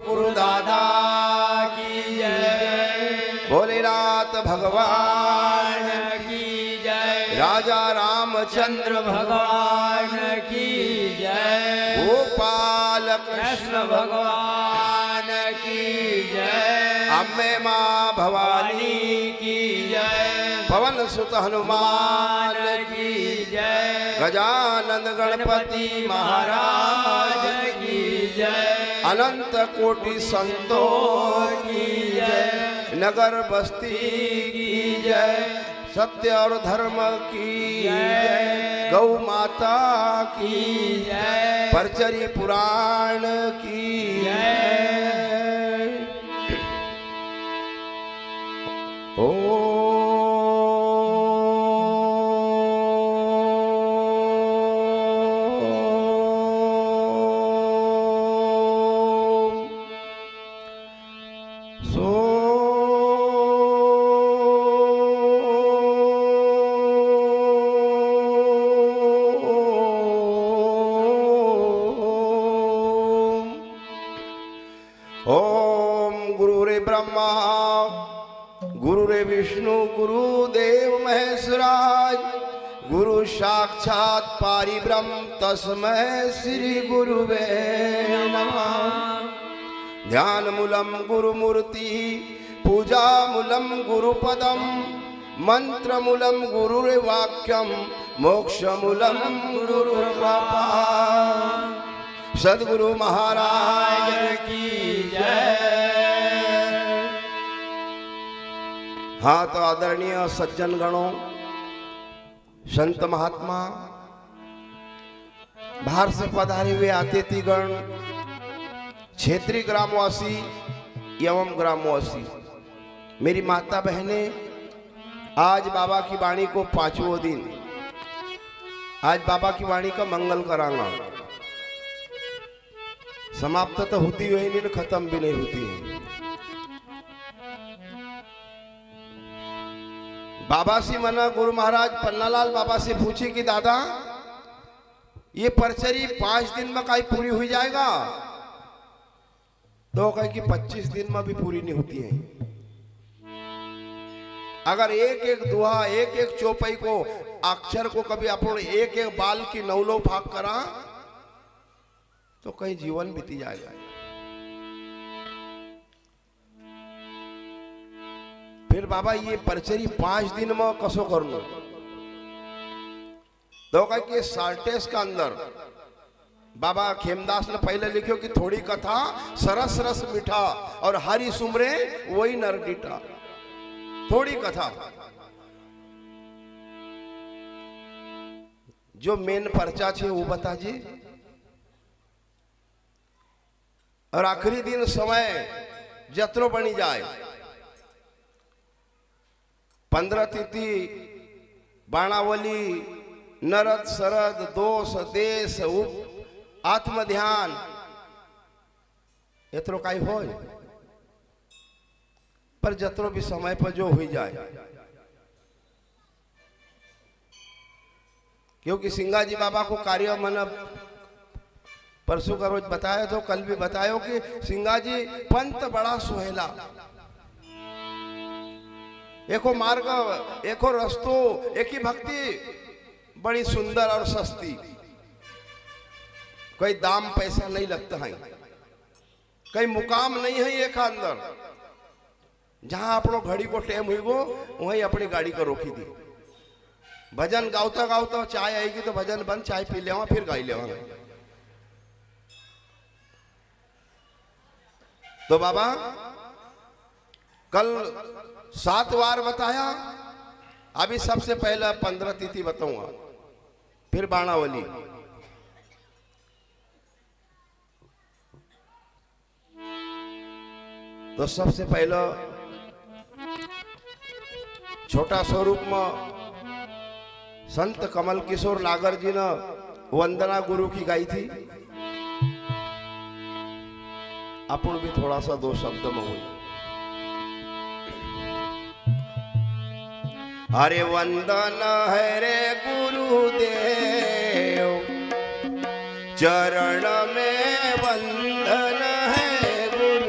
गुरु दादा की जय, भोलेनाथ भगवान की जय, राजा रामचंद्र भगवान की जय, गोपाल कृष्ण भगवान की जय, अम्बे माँ भवानी की जय, पवन सुत हनुमान की जय, गजानन गणपति महाराज की जय, अनंत कोटि संतों की जय, नगर बस्ती की जय, सत्य और धर्म की जय, गौ माता की जय, परचरी पुराण की जय। ओ ओम गुरुरे ब्रह्मा गुरुरे विष्णु गुरुदेव महेश्वराज, गुरु साक्षात पारिब्रह्म तस्मै श्री गुरुवे नमः। ध्यान मूलम गुरुमूर्ति, पूजा मूलम गुरुपदम, मंत्र मूलम गुरुर्वाक्यम, मोक्ष मूलम गुरुर्कृपा। सद्गुरु महाराज की जय। हाँ तो आदरणीय सज्जन गणों, संत महात्मा, बाहर से पधारे हुए अतिथिगण, क्षेत्रीय ग्रामवासी एवं ग्रामवासी, मेरी माता बहने, आज बाबा की वाणी को 5वां दिन, आज बाबा की वाणी का मंगल करांगा। समाप्त तो होती हुई नहीं, खत्म भी नहीं होती है। बाबा से मना गुरु महाराज पन्नालाल बाबा से पूछे कि दादा ये परचरी 5 दिन में कहीं पूरी हो जाएगा? तो कहे कि 25 दिन में भी पूरी नहीं होती है। अगर एक एक दुहा, एक एक चौपाई को, अक्षर को कभी अपन एक एक बाल की 9 भाग करा तो कहीं जीवन बीती जाएगा। फिर बाबा ये परचरी 5 दिन में कसो कर लो? तो कहा कि साल्टेस का अंदर बाबा खेमदास ने पहले लिखो कि थोड़ी कथा सरस रस मीठा और हरी सुमरे वही नरडीटा। थोड़ी कथा जो मेन पर्चा छे वो बता जी, और आखिरी दिन समय जत्रो बनी जाए, 15 तिथि बाणावली, नरद शरद दोष देश आत्म ध्यान एतरो काई हो, पर जत्रो भी समय पर जो हुई जाए। क्योंकि सिंगा जी बाबा को कार्य मन परसों का रोज बताया, तो कल भी बतायो कि सिंगा जी पंत बड़ा सुहेला, एको मार्ग एको रस्तो एक ही भक्ति बड़ी सुंदर और सस्ती, कोई दाम पैसा नहीं लगता है, कई मुकाम नहीं है एक अंदर। जहां अपनो घड़ी को टेम हुई वो वहीं अपनी गाड़ी को रोकी दी। भजन गावता गावता चाय आएगी तो भजन बंद, चाय पी लेवा फिर गाई लेवा। तो बाबा कल 7 वार बताया, अभी सबसे पहला 15 तिथि बताऊंगा, फिर बाणावली। तो सबसे पहला छोटा स्वरूप में संत कमल किशोर नागर जी ने वंदना गुरु की गाई थी। अपन भी थोड़ा सा 2 शब्द में हुई। हरे वंदन है रे गुरुदेव, चरण में वंदन है गुरुदेव।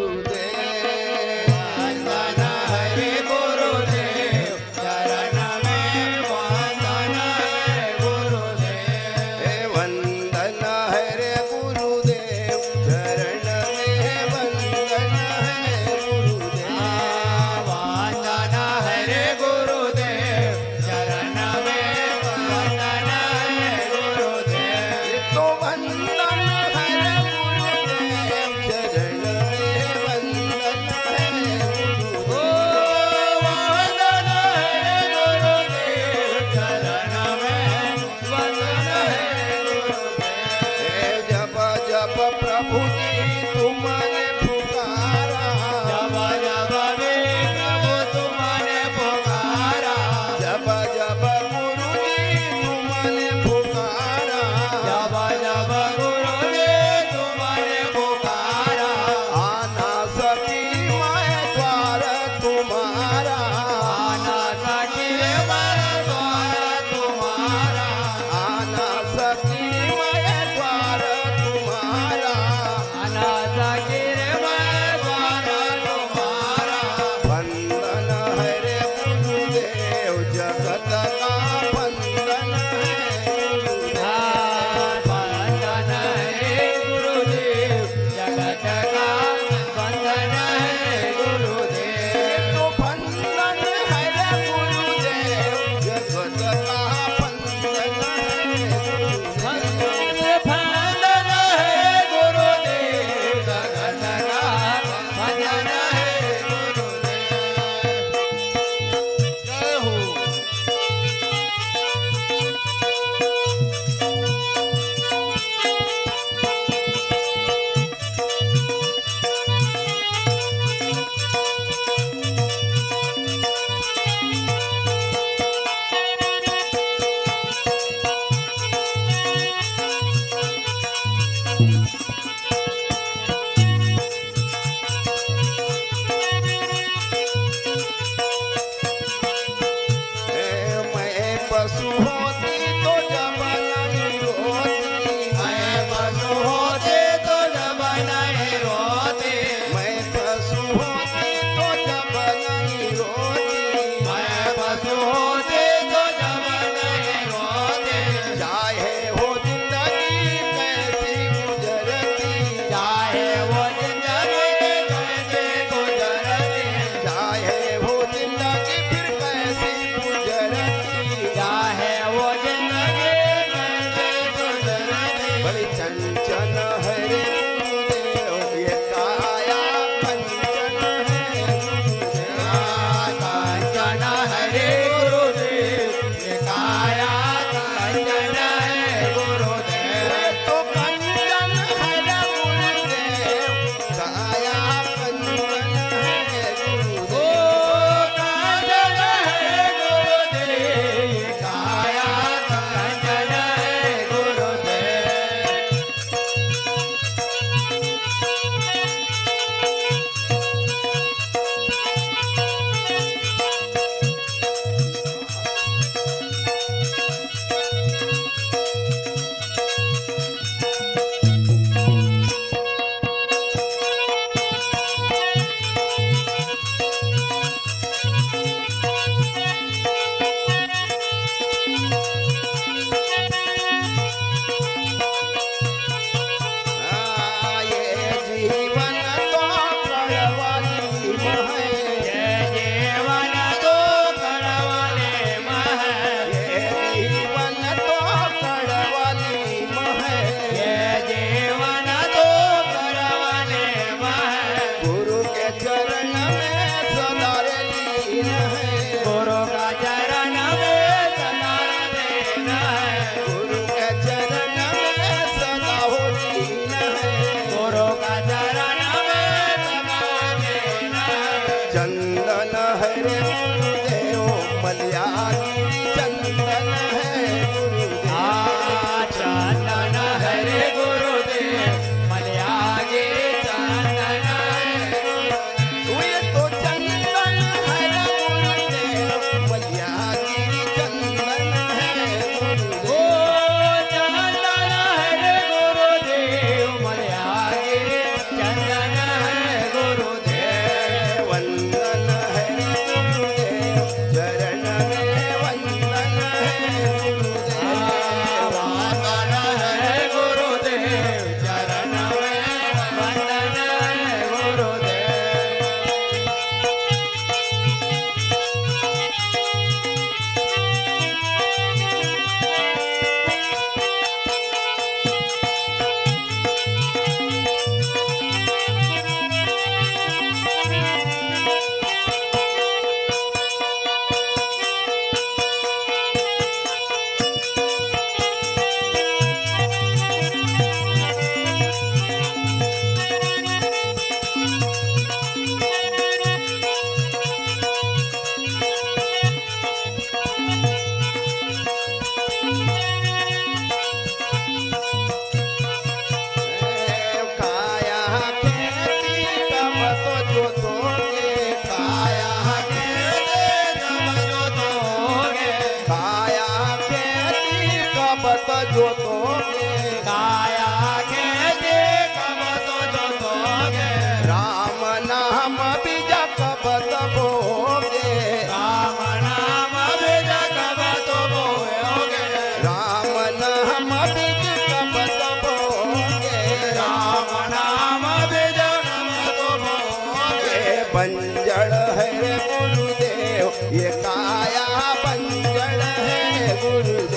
बंजड़ है गुरुदेव, ये काया बंजड़ है गुरुदेव।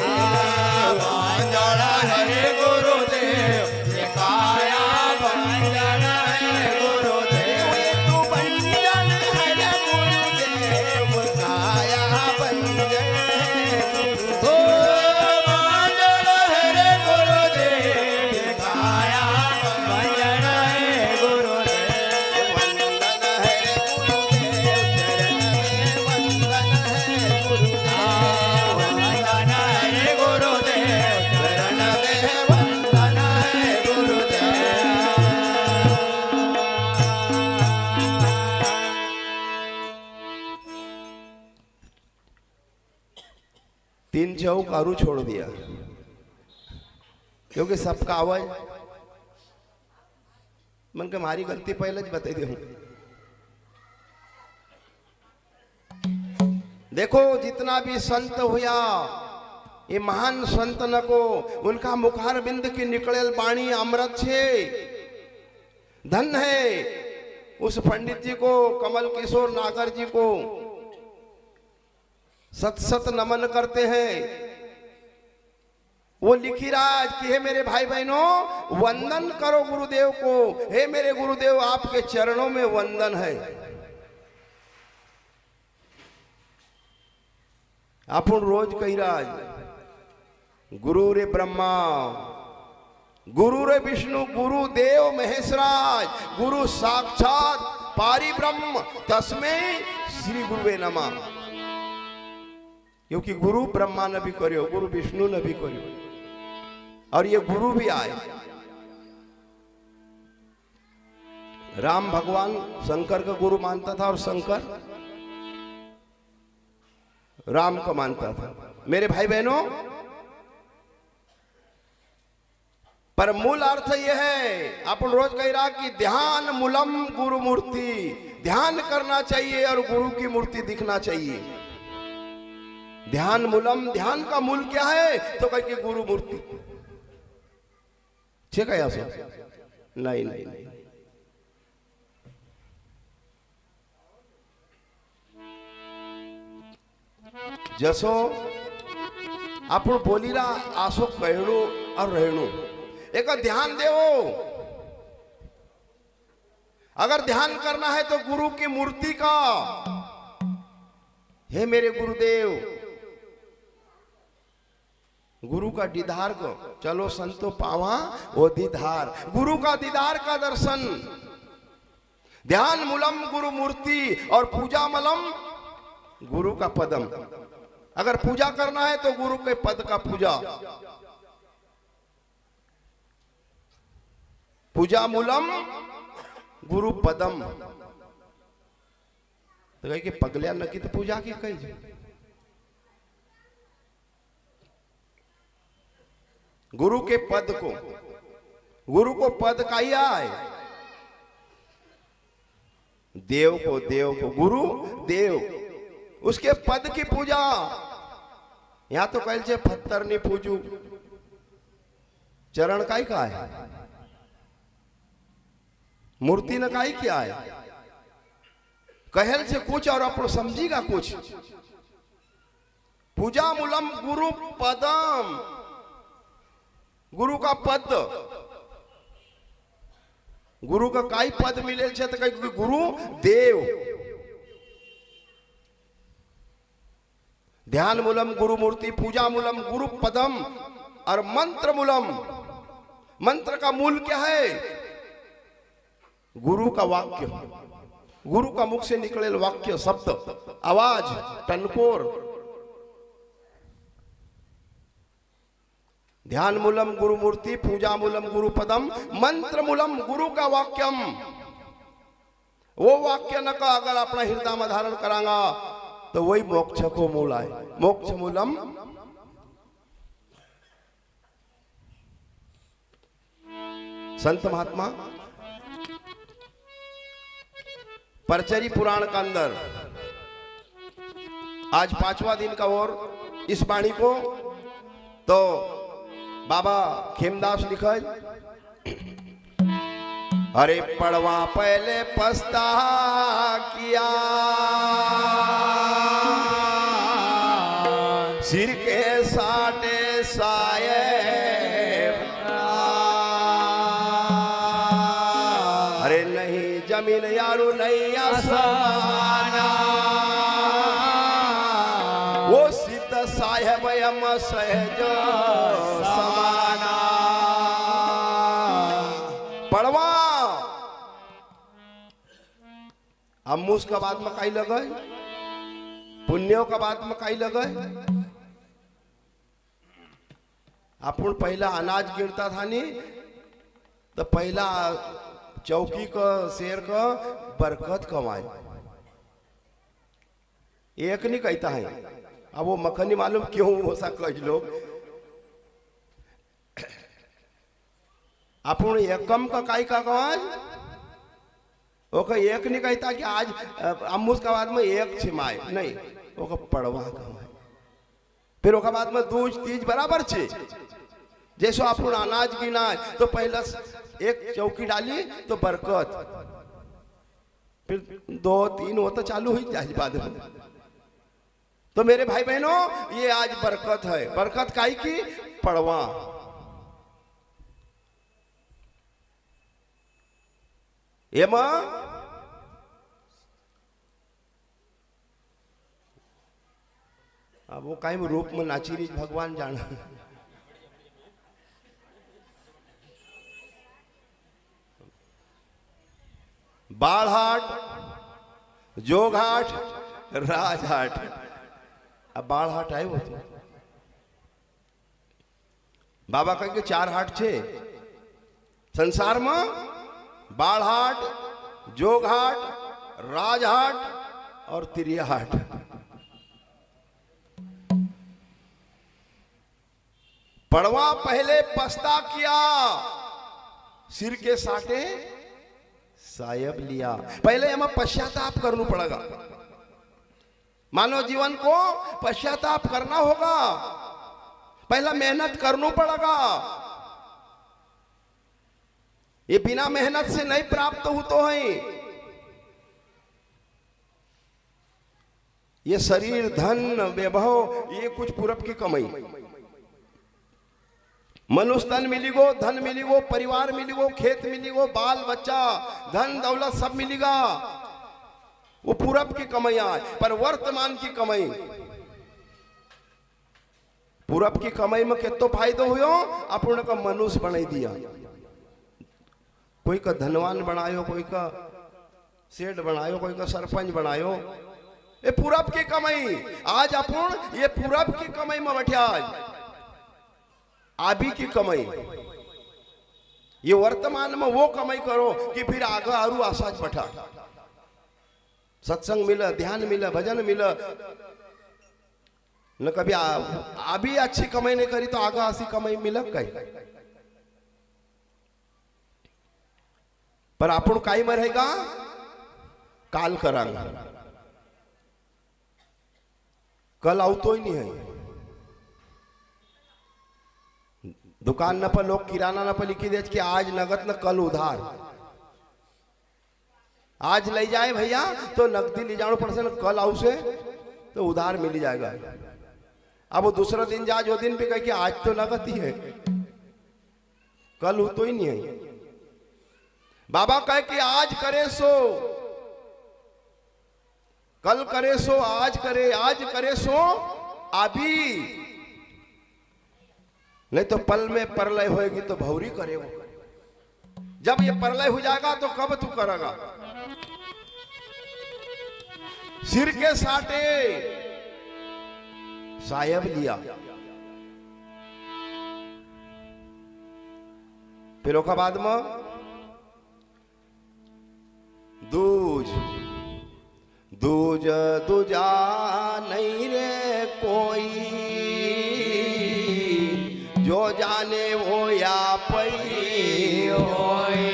बंजड़ है गुरुदेव, ये काया बंजड़ है गुरुदेव। तू बंजड़ है गुरुदेव, काया बंजड़ है ओ बंजड़ है गुरुदेव, ये काया बंजड़ है गुरुदेव। वंदन है गुरुदेव, चरण में वंदन है गुरुदेव। तीन चौक आरू छोड़ दिया क्योंकि सबका आवाज मन के मारी गलती पहले ज बता दी हूं। देखो जितना भी संत हुआ ये महान संत न को उनका मुखार बिंद की निकलेल बाणी अमृत छे। धन है उस पंडित जी को, कमल किशोर नागर जी को सत सत नमन करते हैं। वो लिखी रहा है कि हे मेरे भाई बहनों, वंदन करो गुरुदेव को। हे मेरे गुरुदेव, आपके चरणों में वंदन है। अपन रोज कही रहा है, गुरु रे ब्रह्मा, गुरु रे विष्णु, गुरु देव महेशराज, गुरु साक्षात पारि ब्रह्म, तस्मै श्री गुरुवे नमः। क्योंकि गुरु ब्रह्मा ने भी करो, गुरु विष्णु ने भी करो, और ये गुरु भी आए। राम भगवान शंकर का गुरु मानता था और शंकर राम को मानता था। मेरे भाई बहनों, पर मूल अर्थ यह है, अपन रोज कह रहा कि ध्यान मूलम गुरु मूर्ति, ध्यान करना चाहिए और गुरु की मूर्ति दिखना चाहिए। ध्यान मूलम, ध्यान का मूल क्या है? तो कह के गुरु मूर्ति। ठीक है ऐसा? नहीं नहीं नहीं। जसो अपन बोली रहा आसो कहणु और रहणु, एक ध्यान देवो। अगर ध्यान करना है तो गुरु की मूर्ति का, हे मेरे गुरुदेव, गुरु का दीदार को, चलो संतो पावा वो दीदार, गुरु का दीदार का दर्शन। ध्यान मूलम गुरु मूर्ति और पूजा मलम गुरु का पदम। अगर पूजा करना है तो गुरु के पद का पूजा। पूजा मूलम गुरु पदम। तो कहे कि पगलिया नकी तो पूजा की कही। गुरु के पद को, गुरु को पद का ही आए, देव को गुरु देव, उसके पद की पूजा। यहां तो कह छे पत्थर नहीं पूजू, चरण का ही का है, मूर्ति ने का ही क्या है। कहल से कुछ और अपन समझीगा कुछ। पूजा मूलम गुरु पदम, गुरु का पद। गुरु का काई पद मिले छे तो कहीं गुरु देव। ध्यान मूलम गुरु मूर्ति, पूजा मूलम गुरु पदम और मंत्र मूलम। मंत्र का मूल क्या है? गुरु का वाक्य, गुरु का मुख से निकले वाक्य, शब्द, आवाज, टनकोर। ध्यान मूलम गुरु मूर्ति, पूजा मूलम गुरु पदम, मंत्र मूलम गुरु का वाक्यम। वो वाक्य न का अगर अपना हृदय में धारण करांगा तो वही मोक्ष को मूल आए। मोक्ष मूलम संत महात्मा परचरी पुराण का अंदर आज 5वां दिन का और इस वाणी को तो बाबा खेमदास लिखा है, अरे पड़वा पहले पछता किया, सिर के साटे साये, अरे नहीं जमीन यारू नहीं आसमाना, वो सिद्ध साहेब यम सहज समाना। पड़वा अम्मूस का बात में काई लगे, पुण्यों का बात में काई लगे। अपन पहला अनाज गिरता था नी तो पहला चौकी का शेर का बरकत कमाए, एक नहीं कहता है। अब वो मखनी मालूम क्यों ऐसा कह लोग। अपन एकम का काई का कमाए, वो एक नहीं कहता कि आज अम्मूस का बाद में एक छिमाए, नहीं, वो पड़वा कमाए। फिर ओका बाद में दूज तीज बराबर छे। जैसे अपन अनाज गिना तो पहला एक चौकी डाली तो बरकत, फिर 2 3 वो तो चालू हुई जाए बाद में। तो मेरे भाई बहनों, ये आज बरकत है। बरकत काई की? पड़वा। एमा अब वो कायम रूप में नाची रही भगवान जाना। बालहाट, जोगहाट, राजहाट। अब बालहाट आयो तो बाबा कहे कि 4 हाट छे संसार में, बालहाट, जोगहाट, राजहाट और तिरियाहाट। पड़वा पहले पछता किया, सिर के साटे सायब लिया। पहले हमें पश्चाताप करना पड़ेगा, मानव जीवन को पश्चाताप करना होगा, पहला मेहनत करना पड़ेगा। ये बिना मेहनत से नहीं प्राप्त होते हैं। ये शरीर, धन, वैभव ये कुछ पूरब की कमाई। मनुष्य तन मिलेगो, धन मिलेगो, परिवार मिलेगो, खेत मिलेगो, बाल बच्चा, धन दौलत सब मिलेगा, वो पूरब की कमाइयां। पर वर्तमान की कमाई, पूरब की कमाई में कितो फायदो हुयो, अपन का मनुष्य बनाई दिया। कोई का धनवान बनायो, कोई का सेठ बनायो, कोई का सरपंच बनायो। ये पूरब की कमाई। आज अपन ये पूरब की कमाई में बैठे, आज आबी की कमाई। ये वर्तमान में वो कमाई करो कि फिर आगे आरू आसाज बैठा, सत्संग मिले, ध्यान मिले, भजन मिले। न कभी अभी अच्छी कमाई नहीं करी तो आगे ऐसी कमाई मिले कहीं। पर अपन काई में रहेगा, काल करांगा, कल आओ तो ही नहीं है। दुकान न पर लोग किराना न पर लिखी दे कि आज नगद न कल उधार। आज ले जाए भैया तो नकदी ले जाना पड़े, कल आओ से तो उधार मिल जाएगा। अब वो दूसरा दिन जा, जो दिन भी कहे कि आज तो नगद ही है, कल हो तो ही नहीं है। बाबा कहे कि आज करे सो कल करे, सो आज करे, आज करे सो अभी, नहीं तो पल में परलय होएगी तो भौरी करेगा। जब ये परलय हो जाएगा तो कब तू करेगा। सिर के साटे सायब लिया। फिर ओका बाद में दूज, दूज दूजा नहीं रे कोई, जो जाने वो या पई होए।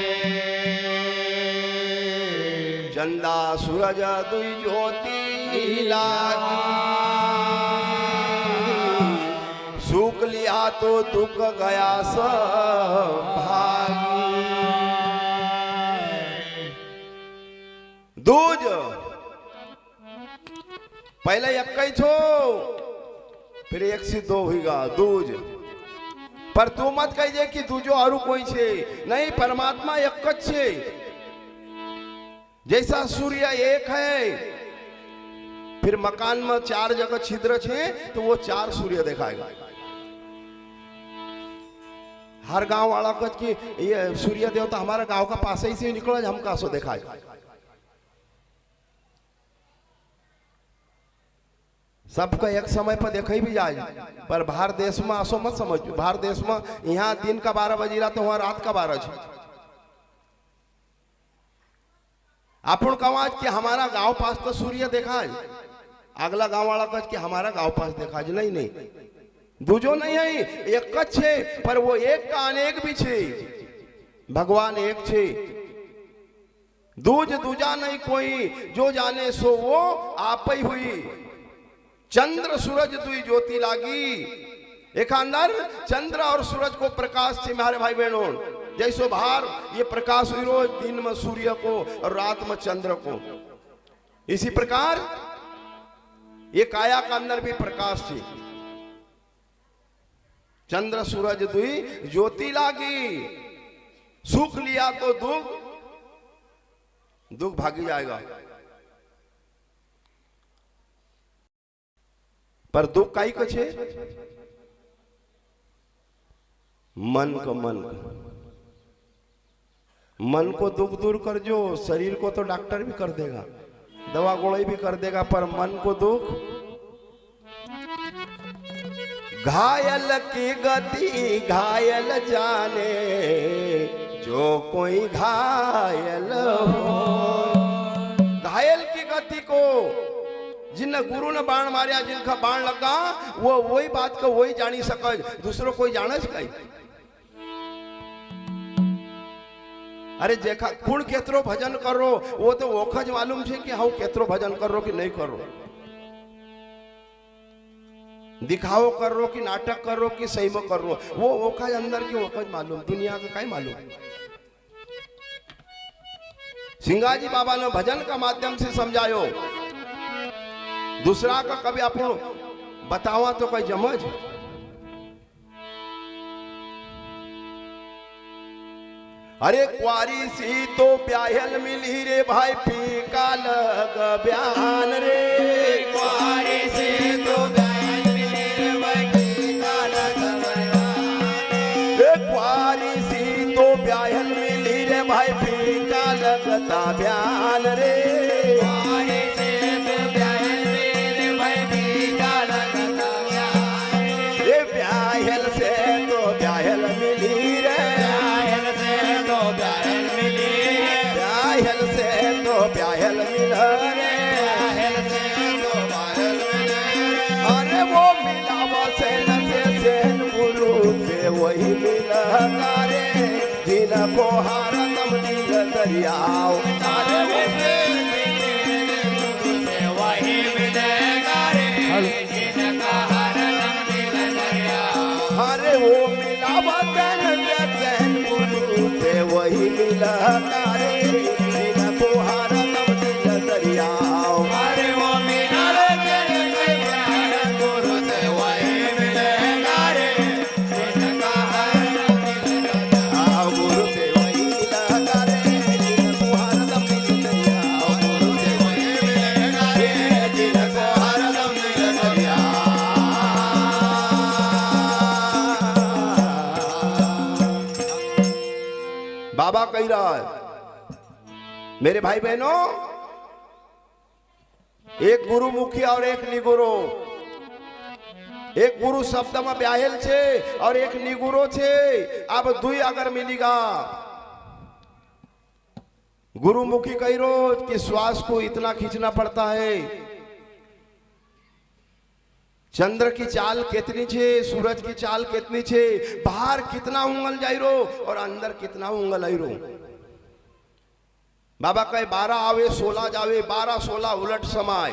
चंदा सूरज दुई ज्योति लागी, सूख लिया तो दुख गया सब भागी। दूज पहले एक ही छो, फिर 1 से 2 होगा दूज। पर तू मत कहिए कि दूजो और कोई छे, नहीं, परमात्मा एक छे। जैसा सूर्य एक है, फिर मकान में 4 जगह छिद्र छे तो वो 4 सूर्य दिखाएगा। हर गांव वाला कच कि ये सूर्य देवता हमारा गांव का पास ही से निकला, हम का सो दिखाएगा। सबका एक समय पर देखे भी जाए, पर बाहर देश में आसो मत समझ। बाहर देश में यहाँ दिन का 12 बजी रहा तो वहां रात का 12 है। अपन कहा कि हमारा गांव पास तो सूर्य देखा है, अगला गांव वाला कह कि हमारा गांव पास देखा है। नहीं नहीं, दूजो नहीं है, एक छे, पर वो एक का अनेक भी छे। भगवान एक छे, दूज दूजा नहीं कोई, जो जाने सो वो आप ही हुई। चंद्र सूरज दुई ज्योति लागी। एक अंदर चंद्र और सूरज को प्रकाश से मेरे भाई बहनों, जैसो बाहर ये प्रकाश हुई रोज, दिन में सूर्य को और रात में चंद्र को, इसी प्रकार ये काया का अंदर भी प्रकाश थी। चंद्र सूरज दुई ज्योति लागी, सुख लिया तो दुख दुख भागी जाएगा। पर दुख काई को छे? मन को मन को दुख दूर कर जो, शरीर को तो डॉक्टर भी कर देगा, दवा गोली भी कर देगा, पर मन को दुख। घायल की गति घायल जाने, जो कोई घायल हो। घायल की गति को जिन गुरु ने बाण मारिया, जिनका बाण लगा, वो वही बात को वही जानी सकज, दूसरो कोई जाने कई। अरे जेखा कुण केतरो भजन करो वो तो ओखज मालूम है कि हाँ केतरो भजन करो कि नहीं करो, दिखाओ करो कि नाटक करो कि सही में करो, वो ओखज अंदर की ओखज मालूम, दुनिया का काय मालूम। सिंगाजी बाबा ने भजन का माध्यम से समझायो, दूसरा का कभी अपन बतावा तो कोई जमझ। अरे क्वारी सी तो ब्याहल मिली रे भाई, फीका लग बयान रे। क्वारी सी तो ब्याहल मिली रे भाई, फीका लग बयान। क्वारी सी तो ब्याहल मिली रे भाई, फीका लगता बयान रे। क्वारी सी तो ब्याहल मिली रे भाई, फीका लगता बयान। ये ब्याहल से तो ब्याहल मिली रे, ब्याहल से तो ब्याहल मिली रे, ब्याहल से तो ब्याहल मिल रे, ब्याहल से तो ब्याहल मिली रे। अरे वो मिलावा सेन गुरु से वही मिला रे, जिनको हारदम दिल दरियाओ। अरे वो वही मिलेगा रे, जिनका हरदम दिल दरिया। अरे वो मिलावा सेन गुरु से वही मिला रे, जिनको हारदम दिल दरियाओ। अरे वो मिला रे, गुरु से वही मिलेगा रे, जिनका हरदम दिल दरिया। गुरु से वही मिला रे, जिनको हारदम दिल दरियाओ। गुरु से वही मिलेगा रे, जिनको हरदम दिल दरिया। बाबा कह रहा है, मेरे भाई बहनों, एक गुरु मुखी और एक निगुरो। एक गुरु शब्द में ब्याहेल छे और एक निगुरो छे। अब दुई अगर मिलेगा, गुरुमुखी कह रो कि श्वास को इतना खींचना पड़ता है, चंद्र की चाल कितनी छे, सूरज की चाल कितनी छे, बाहर कितना उंगल जाई रो और अंदर कितना उंगल आई रो। बाबा कहे 12 आवे 16 जावे, 12 16 उलट समाय।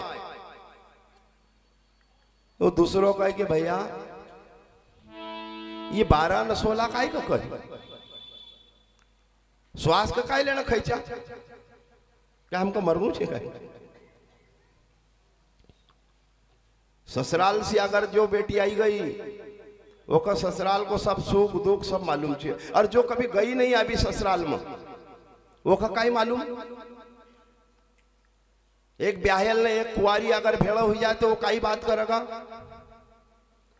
तो दूसरों कहे कि भैया ये 12 न 16 काई का कहे, श्वास का काई लेना खैचा, क्या हमको मरनू छे कहे। ससुराल से अगर जो बेटी आई गई, वो का ससुराल को सब सुख दुख सब मालूम छे, और जो कभी गई नहीं अभी ससुराल में, वो का काई मालूम। एक ब्याहल ने एक कुआरी अगर भेड़ा हो जाए तो वो काई बात करेगा,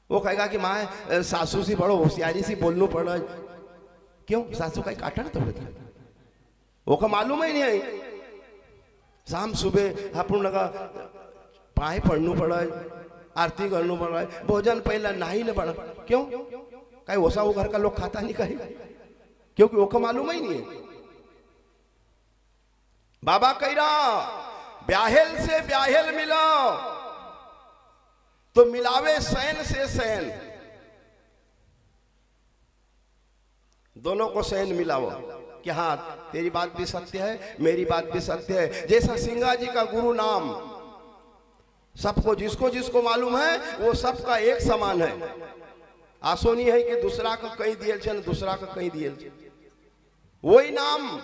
वो कहेगा कि माँ सासू से बड़ो होशियारी से बोलना पड़ा, क्यों सासू काई काटन तोड़ दिया, वो का मालूम ही नहीं है। शाम सुबह अपन लगा पाए पढ़ना पड़ा, आरती करना पड़ा, भोजन पहला नहीं ले पड़ा, क्यों कहीं वसा वो घर का लोग खाता नहीं कहे, क्योंकि वो का मालूम ही नहीं है। बाबा कह रहा ब्याहेल से ब्याहेल मिलो तो मिलावे सैन से सैन, दोनों को सैन मिलाओ कि हाँ तेरी बात भी सत्य है, मेरी बात भी सत्य है। जैसा सिंगा जी का गुरु नाम सबको जिसको जिसको मालूम है वो सबका एक समान है। आसो नहीं है कि दूसरा का कहीं दियल छे, दूसरा का कहीं दियल छे। वही नाम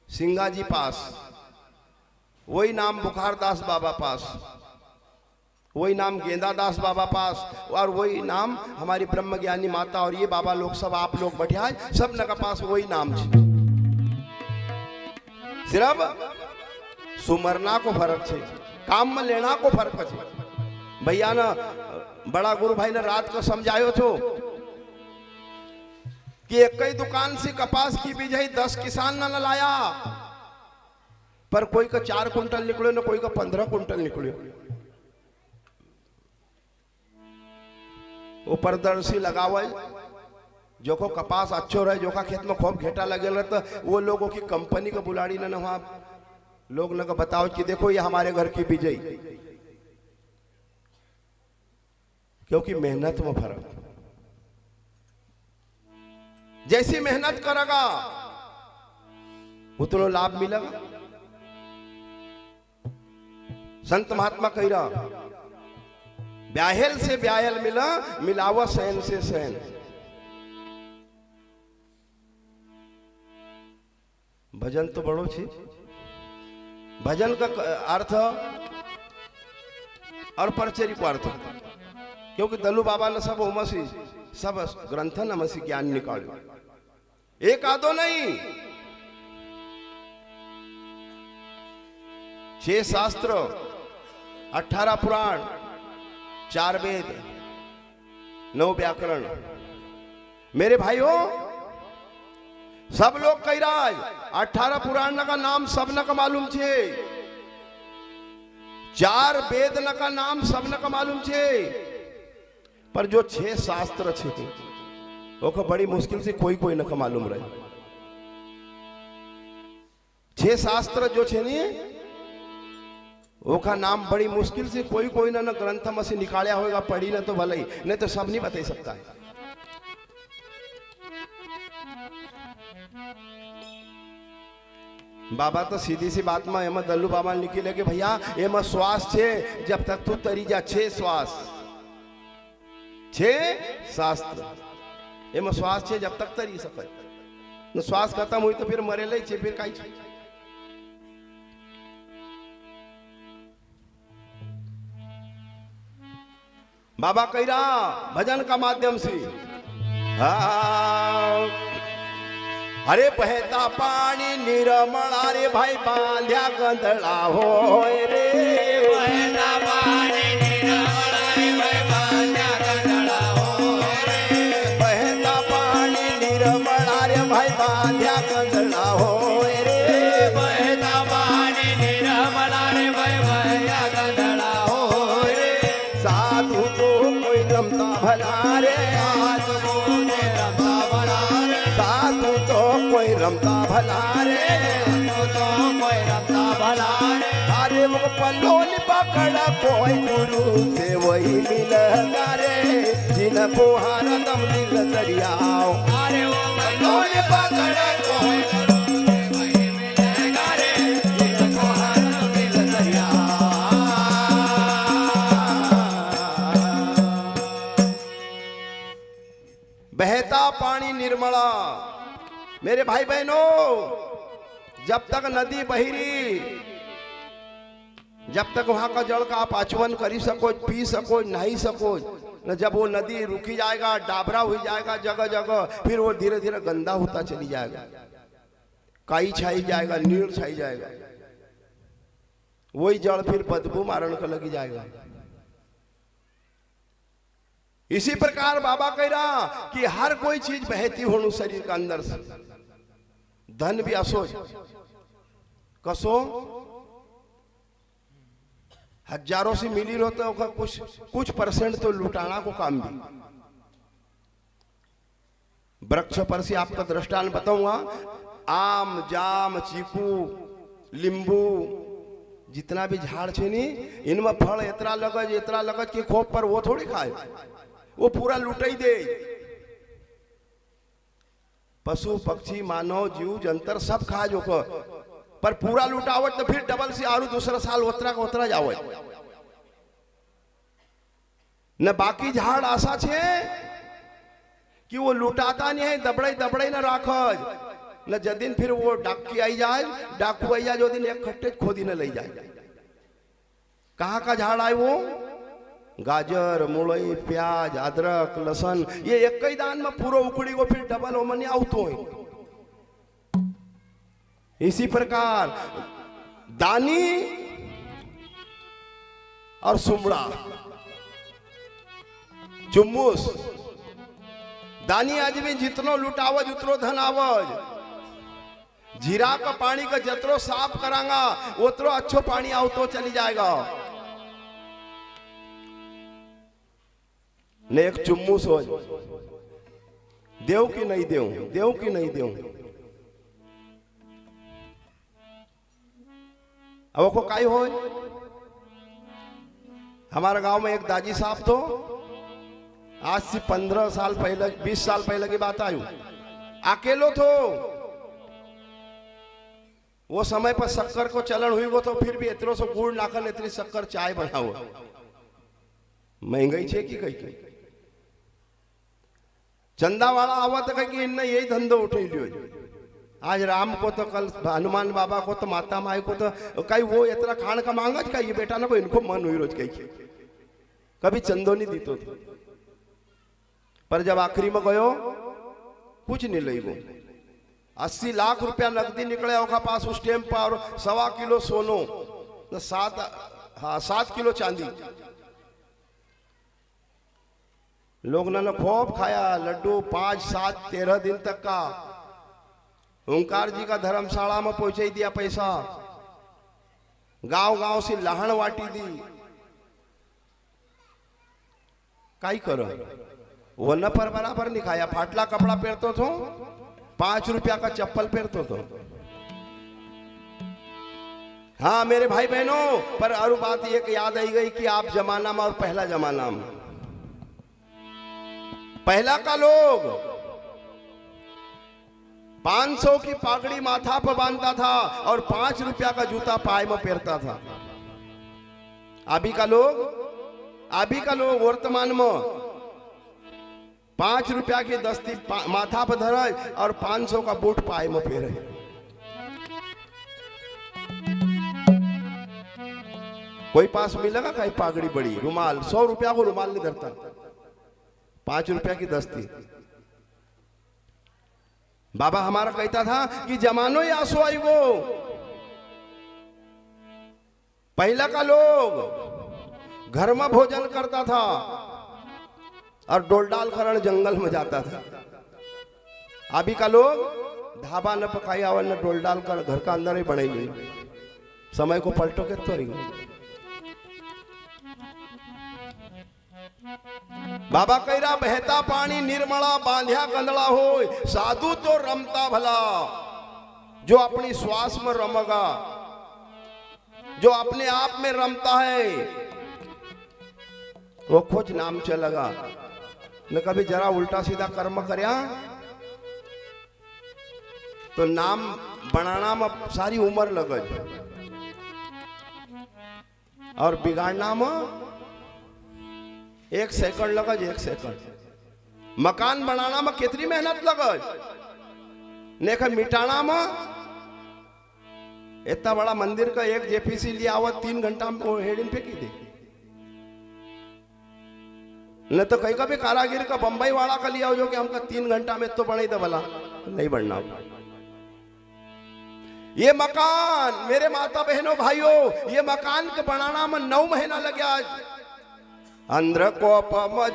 सिंगा जी पास, वही नाम बुखारदास बाबा पास, वही नाम गेंदादास बाबा पास, और वही नाम हमारी ब्रह्म ज्ञानी माता और ये बाबा लोग सब आप लोग बैठे सब न का पास वही नाम छे। सिर्फ सुमरना को फर्क छे, काम में लेना को फर्क छे। भैया ना बड़ा गुरु भाई ने रात को समझायो छो कि एक ही दुकान से कपास की बीज है 10 किसान न लाया, पर कोई का 4 कुंटल निकलो ना कोई का 15 कुंटल निकलो। वो पारदर्शी लगावल जो को कपास अच्छो रहे, जो का खेत में खूब घेटा लगे रहे, तो वो लोगों की कंपनी को बुलाड़ी ना वहां लोग न बताओ कि देखो ये हमारे घर की बीजई, क्योंकि मेहनत में फर्क। जैसी मेहनत करेगा उतना लाभ मिलेगा। संत महात्मा कह रहा ब्याहेल से ब्याहेल मिला, मिलावा सहन से सहन। भजन तो बड़ो छे, भजन का अर्थ और परचरी को अर्थ, क्योंकि दलू बाबा ने सब उमसी सब ग्रंथन हमसी ज्ञान निकालो, एक आधो नहीं। 6 शास्त्र, 18 पुराण, 4 वेद, 9 व्याकरण। मेरे भाइयों सब लोग कह रहा है 18 पुराण का नाम सब न का मालूम छे, 4 वेद न का नाम सब न का मालूम छे, पर जो 6 शास्त्र छे वो बड़ी मुश्किल से कोई कोई न का मालूम रहे। 6 शास्त्र जो छे नी वो का नाम बड़ी मुश्किल से कोई कोई ना ग्रंथ में से निकालिया होगा, पढ़ी ना तो भले ही, नहीं तो सब नहीं बता सकता है। बाबा तो सीधी सी बात में एम दल्लू बाबा लिखी ले कि भैया एम श्वास छे, जब तक तू तरी जा 6 श्वास, 6 शास्त्र एम श्वास छे जब तक तरी सके। श्वास खत्म हुई तो फिर मरे ले छे, फिर काई छे। बाबा कह रहा भजन का माध्यम से, अरे बहता पानी निरमला रे भाई बांध्या गंधड़ा हो रे, बहता पानी निरमला रे भाई बांध्या गंधड़ा हो रे, बहता पानी निरमला रे भाई बांध्या गंधड़ा हो रे, बहता पानी निरमला रे भाई बांध्या गंधड़ा हो रे। साधु तो कोई रमता भला रे, साधु को रमता भला रे, साधु तो कोई रमता भला रे, तो कोई रमता भला रे। अरे वो पलोली पकड़ा कोई गुरु से वही मिलेगा रे, जिनको हरदम दिल दरियाओ। अरे वो पलोली पकड़ा कोई गुरु से वही मिलेगा रे, जिनको हरदम दिल दरियाओ। बहता पानी निर्मला। मेरे भाई बहनों, जब तक नदी बहिरी, जब तक वहां का जल का आप आचमन करी सको, पी सको, नहाई सको, न जब वो नदी रुकी जाएगा, डाबरा हो जाएगा जगह जगह, फिर वो धीरे धीरे गंदा होता चली जाएगा, काई छाई जाएगा, नील छाई जाएगा, वही जल फिर बदबू मारण का लगी जाएगा। इसी प्रकार बाबा कह रहा कि हर कोई चीज बहती हो शरीर के अंदर से। धन भी असो कसो हजारों से मिली रहता है, कुछ परसेंट तो लुटाना को काम भी। वृक्ष पर से आपका दृष्टांत बताऊंगा, आम, जाम, चीकू, लींबू, जितना भी झाड़ छे नी, इनमें फल इतना लगज कि खोप पर वो थोड़ी खाए, वो पूरा लुटाई दे। पशु पक्षी मानव जीव जंतर सब खा जो को, पर पूरा लुटावट तो फिर डबल से आरू दूसरा साल उतरा का उतरा जावत न। बाकी झाड़ आशा छे कि वो लुटाता नहीं है, दबड़े न राखज न। जदिन फिर वो डाकी आई जाए, डाकू आई जाए, जो दिन एक खट्टे खोदी न ले जाए। कहाँ का झाड़ आए वो? गाजर, मूळई, प्याज, अदरक, लसन ये एक ही दान में पूरा उकड़ी को फिर डबल ओमन आवतो है। इसी प्रकार दानी और सुमड़ा चुम्मूस दानी आदमी जितनो लुटावज उतरो धन आवज। जीरा का पानी का जतरो साफ करांगा उतरो अच्छो पानी आवतो चली जाएगा। ने एक चुम्मू सोच देव की नहीं देव, देव की नहीं देव। अब को काई हो हमारे गांव में एक दाजी साहब तो आज से 15 साल पहले 20 साल पहले की बात आयु अकेलो थो। वो समय पर शक्कर को चलन हुई वो तो फिर भी इतरो सो गुड़ नाखन इतनी शक्कर चाय बनाओ महंगाई छे कि कई चंदा वाला आवत कहीं कि इनने यही धंधो उठे लियो। आज राम को तो कल हनुमान बाबा को तो माता माई को तो कहीं वो इतना खान का मांगा का ये बेटा ना को इनको मन हुई रोज कहीं कभी चंदो नहीं दी तो पर जब आखिरी में गयो कुछ नहीं लई गो 80 लाख रुपया नकदी निकले ओका पास उस टाइम पर 1.25 किलो सोनो 7 किलो चांदी। लोग ने खूब खाया लड्डू 5, 7, 13 दिन तक का। ओंकार जी का धर्मशाला में पहुंचा दिया पैसा, गांव गांव से लहण वाटी दी। काई करो वो न पर बराबर नहीं खाया। फाटला कपड़ा पहनतो थो 5 रुपया का चप्पल पहनतो थो। हाँ मेरे भाई बहनों पर और बात एक याद आई गई कि आप जमाना में और पहला जमाना में पहला का लोग 500 की पागड़ी माथा पर बांधता था और 5 रुपया का जूता पाए में पहनता था। अभी का लोग वर्तमान में 5 रुपया की दस्ती माथा पर धरे और 500 का बूट पाए में पहने। कोई पास मिलेगा कहीं पागड़ी बड़ी रुमाल 100 रुपया को रुमाल नहीं धरता, 5 रुपया की दस्ती। बाबा हमारा कहता था कि जमानो ही आंसू आई वो। पहला का लोग घर में भोजन करता था और डोलडाल करण जंगल में जाता था। अभी का लोग ढाबा न पकाई आवर न डोलडाल कर घर का अंदर ही बने नहीं। समय को पलटो के तो ही बाबा कह रहा बहता पानी निर्मला बांध्या गंदला हो। साधु तो रमता भला जो अपनी श्वास में रमगा, जो अपने आप में रमता है वो खोज नाम चलेगा। न कभी जरा उल्टा सीधा कर्म करया तो नाम बनाना में सारी उम्र लगे और बिगाड़ना में 1 सेकंड लगा। 1 सेकंड मकान बनाना में कितनी मेहनत लगे, नेखा मिटाना में इतना बड़ा मंदिर का एक जेपीसी लिया हुआ 3 घंटा में वो हेडिंग फेंकी थी। न तो कहीं का भी कारागिर का बंबई वाला का लिया हो जो कि हमका 3 घंटा में तो बने तो भला नहीं बढ़ना। ये मकान मेरे माता बहनों भाइयों ये मकान के बनाना में 9 महीना लग गया। अंध्र कोप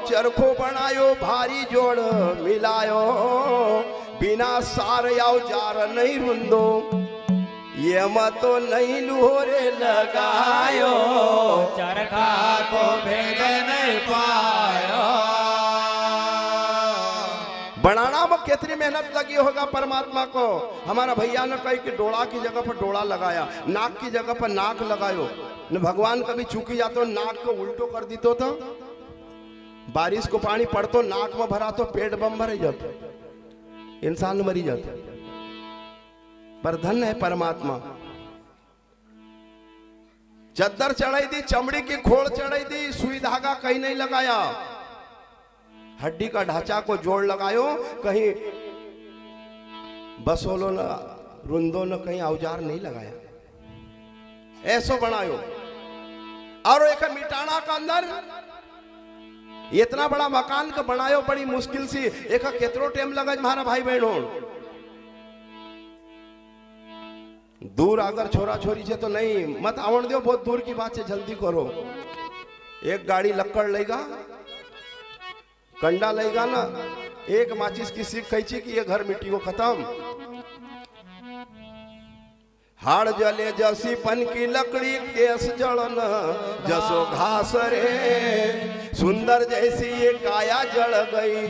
चरखो बनायो भारी जोड़ मिलायो बिना सार याव जार नहीं रुंदो ये मतो नहीं लुहोरे लगायो चरखा को भेद नहीं पायो। बनाना में कितनी मेहनत लगी होगा परमात्मा को। हमारा भैया ने कही कि डोला की जगह पर डोला लगाया, नाक की जगह पर नाक लगायो। न भगवान कभी चूकी जातो नाक को उल्टो कर दी तो बारिश को पानी पड़तो नाक में भरा तो पेट बम भरे जातो, इंसान मरी जाता। पर धन है परमात्मा। चद्दर चढ़ाई दी, चमड़ी की खोल चढ़ाई दी, सुई धागा कहीं नहीं लगाया, हड्डी का ढांचा को जोड़ लगायो, कहीं बसोलो न रुंदो न कहीं औजार नहीं लगाया, ऐसो बनायो। और एक मिटाना का अंदर इतना बड़ा मकान का बनायो बड़ी मुश्किल से एक केतरो टाइम लगा मारा भाई बहनों। दूर अगर छोरा छोरी से तो नहीं मत आवण दो, बहुत दूर की बात है, जल्दी करो। एक गाड़ी लक्कड़ लेगा, कंडा लेगा ना, एक माचिस की सीख खींची कि ये घर मिट्टी को खत्म। हाड़ जले जसी पन की लकड़ी केस जड़न जसो घास रे, सुंदर जैसी ये काया जड़ गई,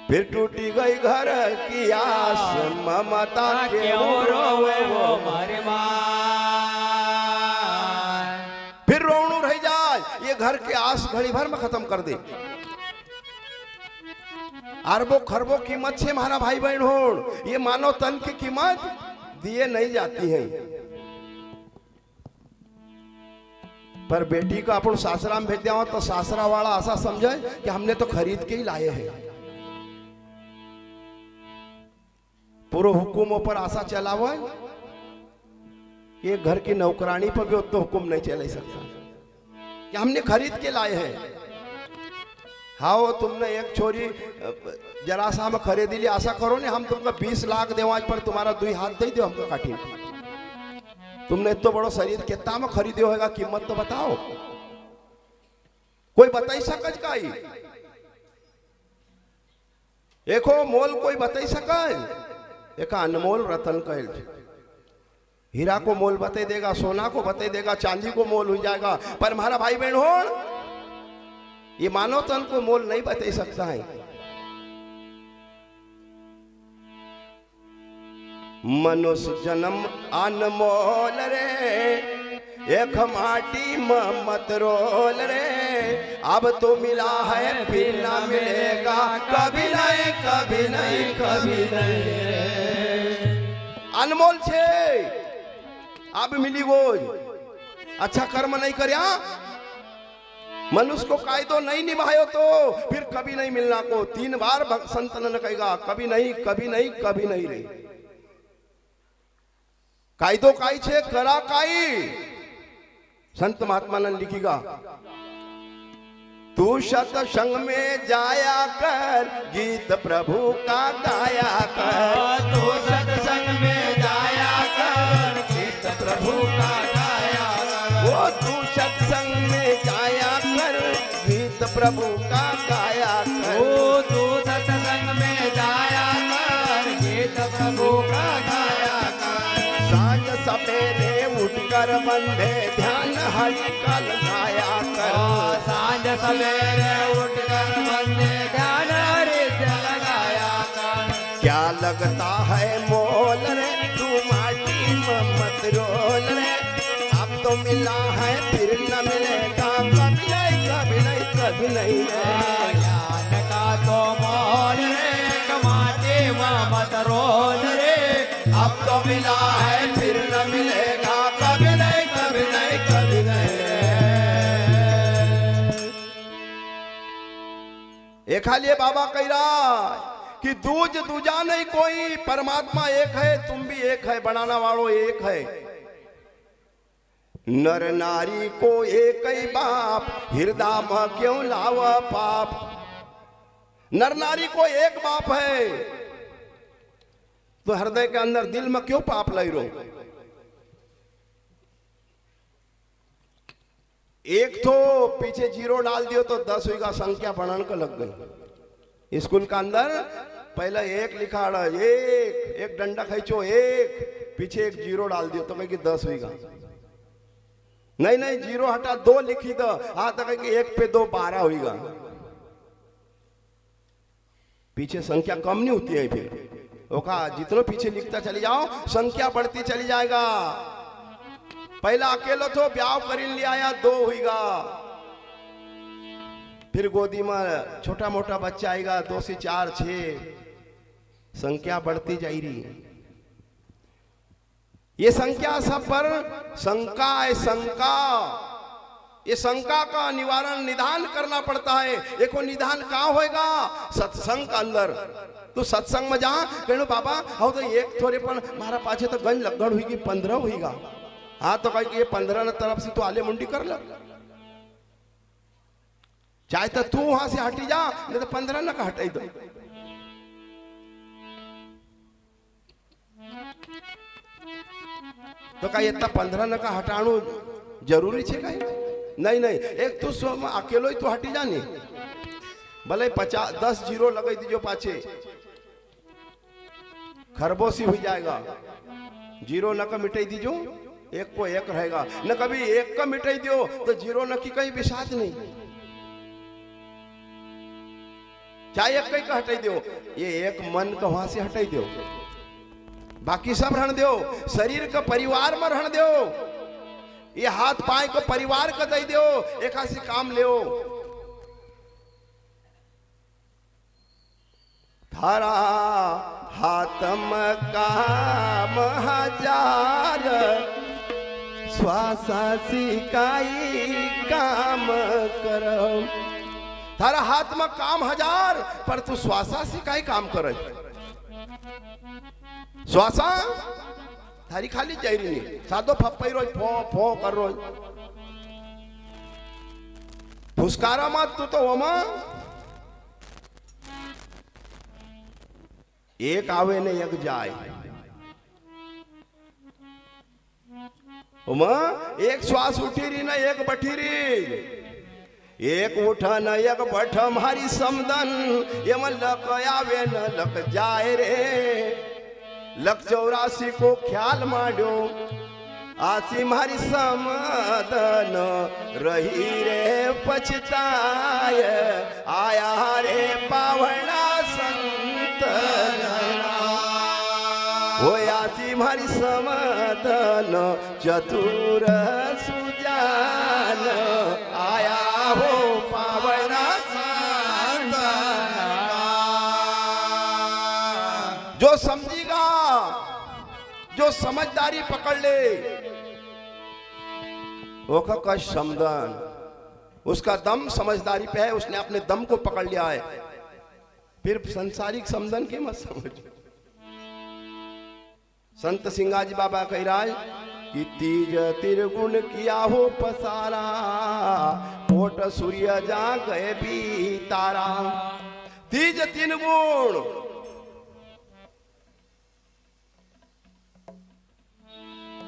फिर टूटी गई घर की आस, ममता क्यों रोवे वो मारे माँ। फिर रोणू रह जाए, ये घर के आस घड़ी भर में खत्म कर दे। अरबों खरबों कीमत से हमारा भाई बहन हो, ये मानव तन की कीमत दिए नहीं जाती है। पर बेटी को अपन सासरा में भेज दिया तो सासरा वाला ऐसा समझे कि हमने तो खरीद के ही लाए हैं। पूरे हुकुमों पर आशा चलावा, ये घर की नौकरानी पर भी उतना हुकुम नहीं चला सकता कि हमने खरीद के लाए हैं। हाँ तुमने एक छोरी जरा सा हम खरीदी ली, आशा करो ने हम तुमको 20 लाख देव आज पर तुम्हारा 2 हाथ दे दो हमको काटी। तुमने इतना बड़ो शरीर कितना में खरीदे होगा, कीमत तो बताओ। कोई बताई सकज का ही देखो मोल कोई बताई सकज। एक अनमोल रतन कहल, हीरा को मोल बता देगा, सोना को बता देगा, चांदी को मोल हो जाएगा, पर हमारा भाई बहन हो ये मानव तन को मोल नहीं बता सकता है। मनुष्य जन्म अनमोल रे, एक माटी मत रोल रे, अब तो मिला है फिर ना मिलेगा, कभी नहीं कभी नहीं कभी नहीं। अनमोल छे अब मिली वो, अच्छा कर्म नहीं करया, मनुष्य को कायदो नहीं निभायो तो फिर कभी नहीं मिलना को। 3 बार संत ने कहेगा कभी नहीं कभी नहीं कभी नहीं रे। कायदो काई छे करा काई, संत महात्मा ने लिखीगा, तू सत्संग में जाया कर, गीत प्रभु का गाया कर। तू सत्संग में जाया कर, गीत प्रभु का गाया कर। वो तू सत्संग में जाया कर, गीत प्रभु का गाया कर। ओ तू सत्संग में जाया कर, गीत प्रभु का गाया कर। सांझ सवेरे उठकर बंदे ध्यान हरि का लगाया कर। सांझ सवेरे उठकर बंदे ध्यान हरि से लगाया कर। क्या लगता है मोल रे, तू माटी मत रोल रे, अब तो मिला है फिर न मिलेगा, कभी नहीं कभी नहीं कभी नहीं। ज्ञान का तो मोल रे, कमाते मत रोल रे, अब तो मिला है फिर न मिलेगा, कभी नहीं कभी नहीं कभी नहीं। एक हाल ये बाबा कह रहा कि दूज दूजा नहीं कोई, परमात्मा एक है, तुम भी एक है, बनाना वालों एक है। नर नारी को एक ही बाप, हृदय में क्यों लावा पाप। नर नारी को एक बाप है तो हृदय के अंदर दिल में क्यों पाप लाई रो। एक तो पीछे 0 डाल दियो तो 10 होगा, संख्या बढ़ाने को लग गई। स्कूल का अंदर पहले 1 लिखा रहा, एक डंडा खींचो, एक पीछे 1 0 डाल दियो तो कहेगी 10 होगा। नहीं 0 हटा 2 लिखी तो हाँ तो कहेगी 1 पे 2 12 होगा। पीछे संख्या कम नहीं होती है, फिर ओका जितना पीछे लिखता चली जाओ संख्या बढ़ती चली जाएगा। पहला अकेलो तो ब्याह कर लिया आया 2 होगा, फिर गोदी में छोटा मोटा बच्चा आएगा 2 से 4 6, संख्या बढ़ती जा रही है। ये संख्या सब पर शंका है, शंका। ये शंका का निवारण निदान करना पड़ता है। देखो निदान कहाँ होएगा, सत्संग के अंदर। तो सत्संग में जा कहनो बाबा हो तो एक थोड़े पर मारा पाछे तो गंज लगड़ हुई 15 होगा। हाँ तो कहे ये 15 न तरफ से तो आले मुंडी कर लो। चाहे तो तू वहां से हटी जा, नहीं तो 15 न का हटाई दो। तो का इतना 15 न का हटाणु जरूरी है कहीं? नहीं नहीं, एक तू अकेलो ही तू हटी जा नहीं, भले 50-10 जीरो लगे दीजो पाछे, खरबोशी हो जाएगा। जीरो न का मिटाई दीजो, एक को एक रहेगा, न कभी एक का मिटाई दियो तो जीरो न की कहीं विषाद नहीं, चाहे एक कहीं का हटाई दो, ये एक मन का वहां से हटाई दो, बाकी सब रहन दो। शरीर का परिवार में रहन दो, ये हाथ पाए को परिवार का दे दो, एक हाथ से काम ले। थारा हाथम काम हजार, श्वासा सिकाई काम करो। थारा हाथ में काम हजार, पर तू श्वासा सिकाई काम कर। श्वासा थारी खाली जैरी नहीं, सादो फप्पई रोज फो फो कर रोज फुसकारा मत तू। तो वमा एक आवे ने एक जाए, उमा एक श्वास उठी रही ना एक बैठी रही, एक उठा न एक बैठ हमारी समदन, ये मन लक आवे न लक जाए रे। लक 84 को ख्याल माड्यो, आसी मारी समदन रही रे पछताय, आया रे पावना संत हो, आसी मारी समदन चतुर सुजान, आया हो पावना संत। जो समझेगा, जो समझदारी पकड़ ले, वो का समदन, उसका दम समझदारी पे है, उसने अपने दम को पकड़ लिया है। फिर संसारिक समदन की मत समझ। संत सिंगाजी बाबा कह रहा है कि तीज तिरगुण किया हो पसारा, कोट सूर्य जा गए भी तारा। तीज 3 गुण,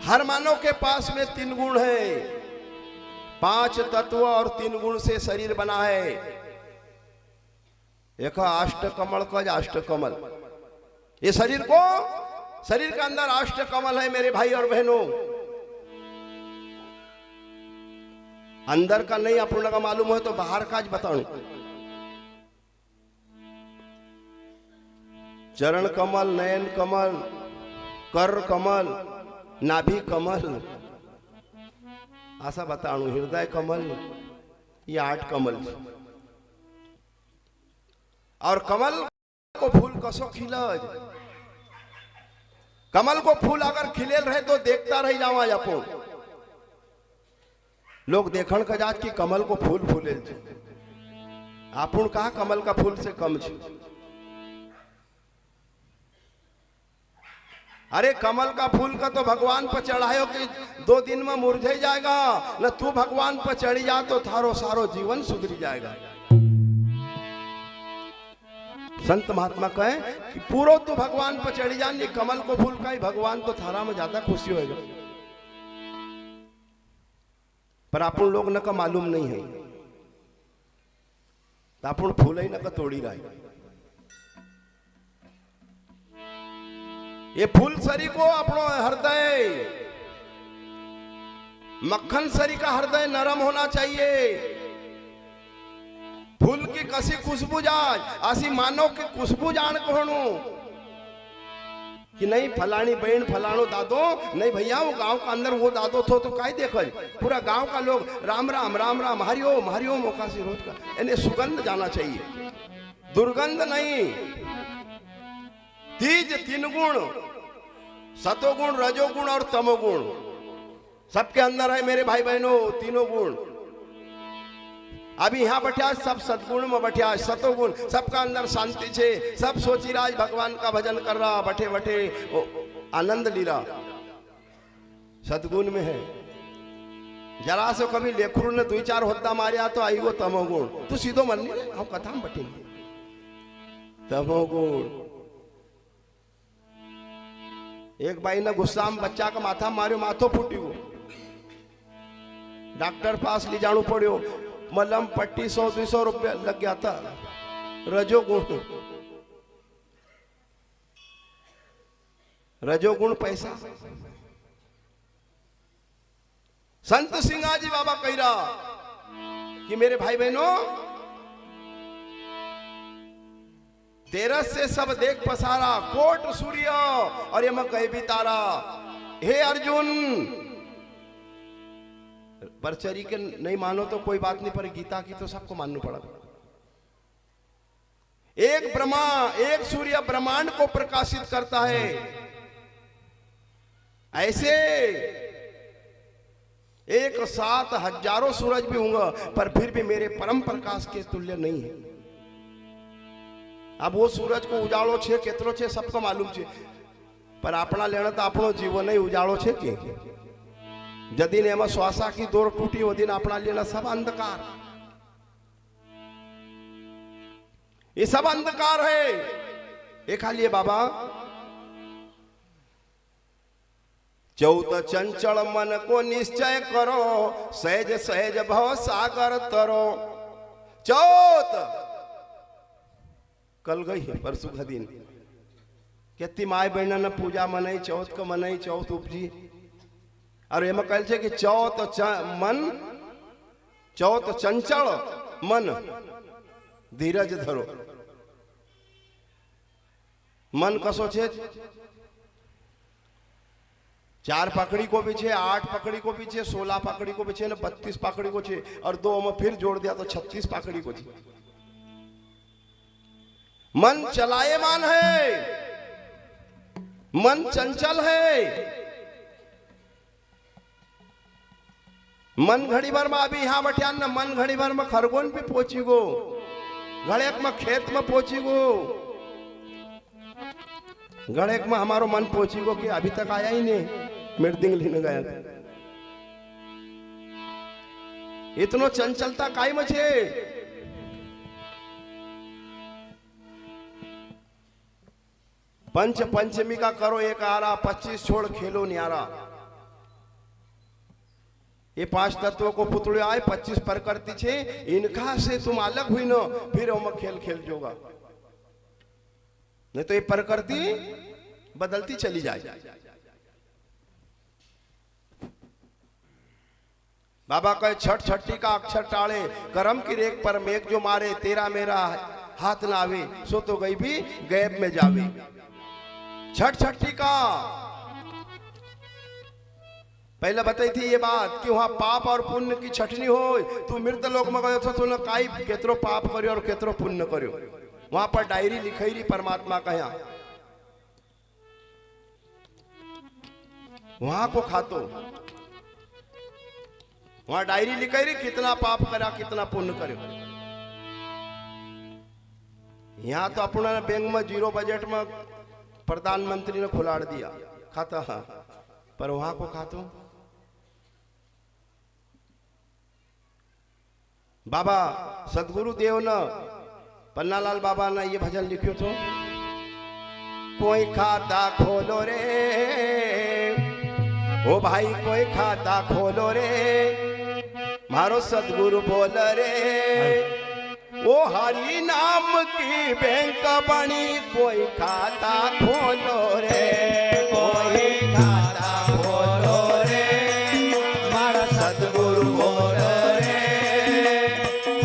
हर मानव के पास में 3 गुण है, 5 तत्व और 3 गुण से शरीर बना है। एक अष्ट कमल का अष्ट कमल, ये शरीर को, शरीर के अंदर अष्ट कमल है मेरे भाई और बहनों। अंदर का नहीं अपन का मालूम हो तो बाहर का आज बताऊं। चरण कमल, नयन कमल, कर कमल, नाभि कमल, ऐसा बताऊं। हृदय कमल, ये 8 कमल। और कमल को फूल कसो खिलज, कमल को फूल अगर खिले रहे तो देखता रह जावा अपन। लोग देखण का जात कि कमल को फूल फूले, अपन कहा कमल का फूल से कम छे। अरे कमल का फूल का तो भगवान पर चढ़ायो कि 2 दिन में मुरझे जाएगा, न तू भगवान पर चढ़ी जा तो थारो सारो जीवन सुधरी जाएगा। संत महात्मा कहे कि पूरो तू भगवान पर चढ़ी जा, नहीं कमल को फूल का ही भगवान तो थारा में ज्यादा खुशी होगा। पर अपन लोग न का मालूम नहीं है, तो अपन फूल ही न का तोड़ी रहा। ये फूल सरी को अपनो हृदय, मक्खन सरी का हृदय नरम होना चाहिए। फूल की कसी खुशबू जाए, ऐसी मानो की खुशबू जान कहणु कि नहीं फलानी बहन फलानो दादो, नहीं भैया वो गांव का अंदर वो दादो थो तो काई देखल, पूरा गांव का लोग राम राम राम राम हरिओम हरिओम ओकासी रोज का। इन्हें सुगंध जाना चाहिए, दुर्गंध नहीं। तीज 3 गुण, सतोगुण, रजोगुण और तमोगुण सबके अंदर है मेरे भाई बहनों, तीनों गुण। अभी यहाँ बैठा सब सदगुण में बैठा, सतोगुण सबका अंदर शांति छे, सब सोची राज भगवान का भजन कर रहा, बैठे बैठे आनंद ली रहा, सदगुण में है। जरा से कभी लेखरू ने 2-4 होता मारिया तो आई वो तमोगुण तू सीधो मन नहीं हम कथा में बटी तमोगुण। एक बाई ने गुस्सा में बच्चा का माथा मारियो माथो फूटी वो डॉक्टर पास ले जाणू पड़ियो मलम पट्टी 100-200 रुपया लग गया था। रजोगुण रजोगुण पैसा। संत सिंगाजी बाबा कह रहा कि मेरे भाई बहनों तेरस से सब देख पसारा कोट सूर्य और यम कह भी तारा। हे अर्जुन परचरी के नहीं मानो तो कोई बात नहीं पर गीता की तो सबको मानना पड़ा। एक ब्रह्मा एक सूर्य ब्रह्मांड को प्रकाशित करता है ऐसे एक साथ हजारों सूरज भी होंगे पर फिर भी मेरे परम प्रकाश के तुल्य नहीं है। अब वो सूरज को उजाड़ो छे केतरो छे सबको मालूम छे पर अपना लेना तो अपनो जीवन ही उजाड़ो छे के जदीन एम श्वासा की डोर टूटी वो दिन अपना लेना सब अंधकार। ये सब अंधकार है। ये खाली बाबा चौथ चंचल मन को निश्चय करो सहज सहज भव सागर तरो। चौथ कल गई है परसों का दिन कितनी माय बहना ने पूजा मनाई चौथ को मनाई चौथ उपजी और एम कह कि चौथ मन चौथ चंचल मन धीरज धरो। मन कसो छे 4 पकड़ी को भी छे 8 पकड़ी को भी छे 16 पकड़ी को भी छे 32 पकड़ी को छे और 2 में फिर जोड़ दिया तो 36 पकड़ी को छे। मन चलायमान है मन चंचल है। मन घड़ी भर में अभी यहाँ बठियान न मन घड़ी भर में खरगोन पे पहुंची गो घड़ेक में खेत में पहुंची गो घड़ेक में हमारो मन पहुंची गो कि अभी तक आया ही नहीं मृदिंग लेने गया था। इतनो चंचलता काई में छे। पंचमी का करो एक आरा 25 छोड़ खेलो न्यारा। ये 5 तत्वों को पुतले आए 25 प्रकृति छे इनका से तुम अलग हुई न फिर हम खेल खेल जोगा नहीं तो ये प्रकृति बदलती चली जाए। बाबा कहे छठ छठी का अक्षर टाले करम की रेख पर मेघ जो मारे तेरा मेरा हाथ ना आवे सो तो गई भी गैब में जावे। छठ छठी का पहले बताई थी ये बात कि वहां पाप और पुण्य की छठनी हो। तू मृत लोक में गयो तो न काई केतरो पाप करियो और केतरो पुण्य करियो वहां पर डायरी लिखाई रही परमात्मा कहा वहां को खातो वहां डायरी लिखाई रही कितना पाप करा कितना पुण्य करो। यहां तो अपना बैंक में 0 बजट में प्रधानमंत्री ने खुलाड़ दिया खाता पर वहां को खातो बाबा सदगुरु देव न पन्नालाल बाबा ने ये भजन लिखियो तो कोई खाता खोलो रे ओ भाई कोई खाता खोलो रे मारो सदगुरु बोल रे ओ हरि नाम की बैंक बनी कोई खाता खोलो रे कोई खाता खोलो रे मारो सदगुरु बोल रे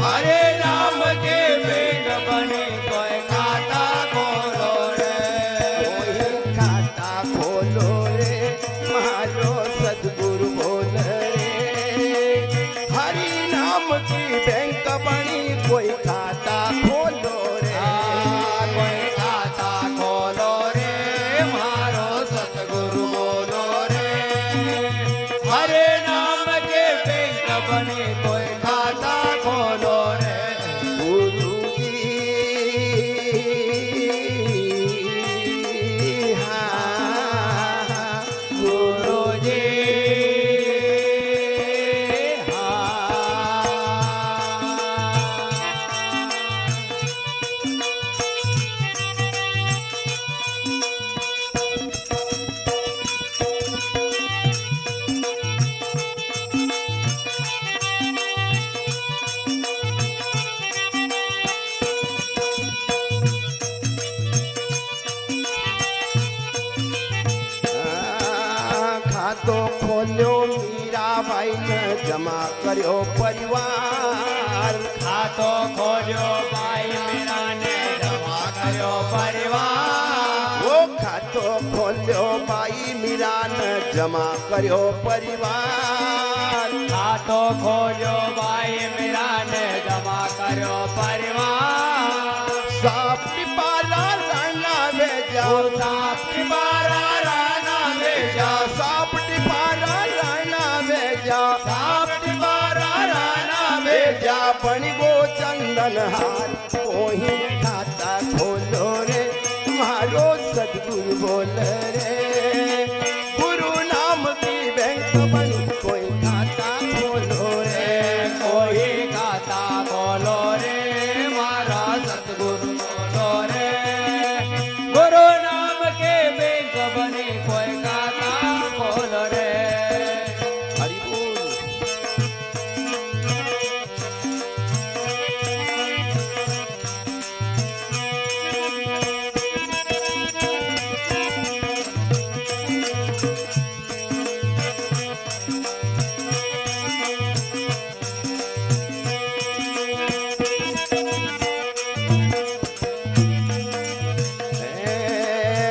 हरे नाम के बैंक बनी कोई खाता खोलो रे कोई खाता खोलो रे मारो सदगुरु बोल रे हरि नाम की बैंक बनी कोई खाता खोलो रे कोई खाता खोलो रे मारो सतगुरु बोलो रे हरे नाम के बैंक बने कोई खाता खोलो रे गुरु जी हाँ गुरु जी खोल्यो मीराबाई ने जमा कर्यो परिवार। खातो खोल्यो बाई मीरा ने जमा कर्यो परिवार। वो खातो खोल्यो बाई मीरा ने जमा कर्यो परिवार। खातो खोल्यो बाई मीरा ने जमा कर्यो परिवार। साप टिपारा राणा भेजा, साप टिपारा राणा भेजा, साप टिपारा राणा भेजा, साप टिपारा राणा भेजा बनी गो चंदन हार। कोई खाता खोलो रे मारो सदगुरु बोल रे। गुरु नाम की बैंक बनी कोई खाता खोलो रे। कोई खाता खोलो रे मारा सतगुरु बोलो रे। गुरु नाम के बैंक बने कोई खाता खोलो रे। हरि बोल।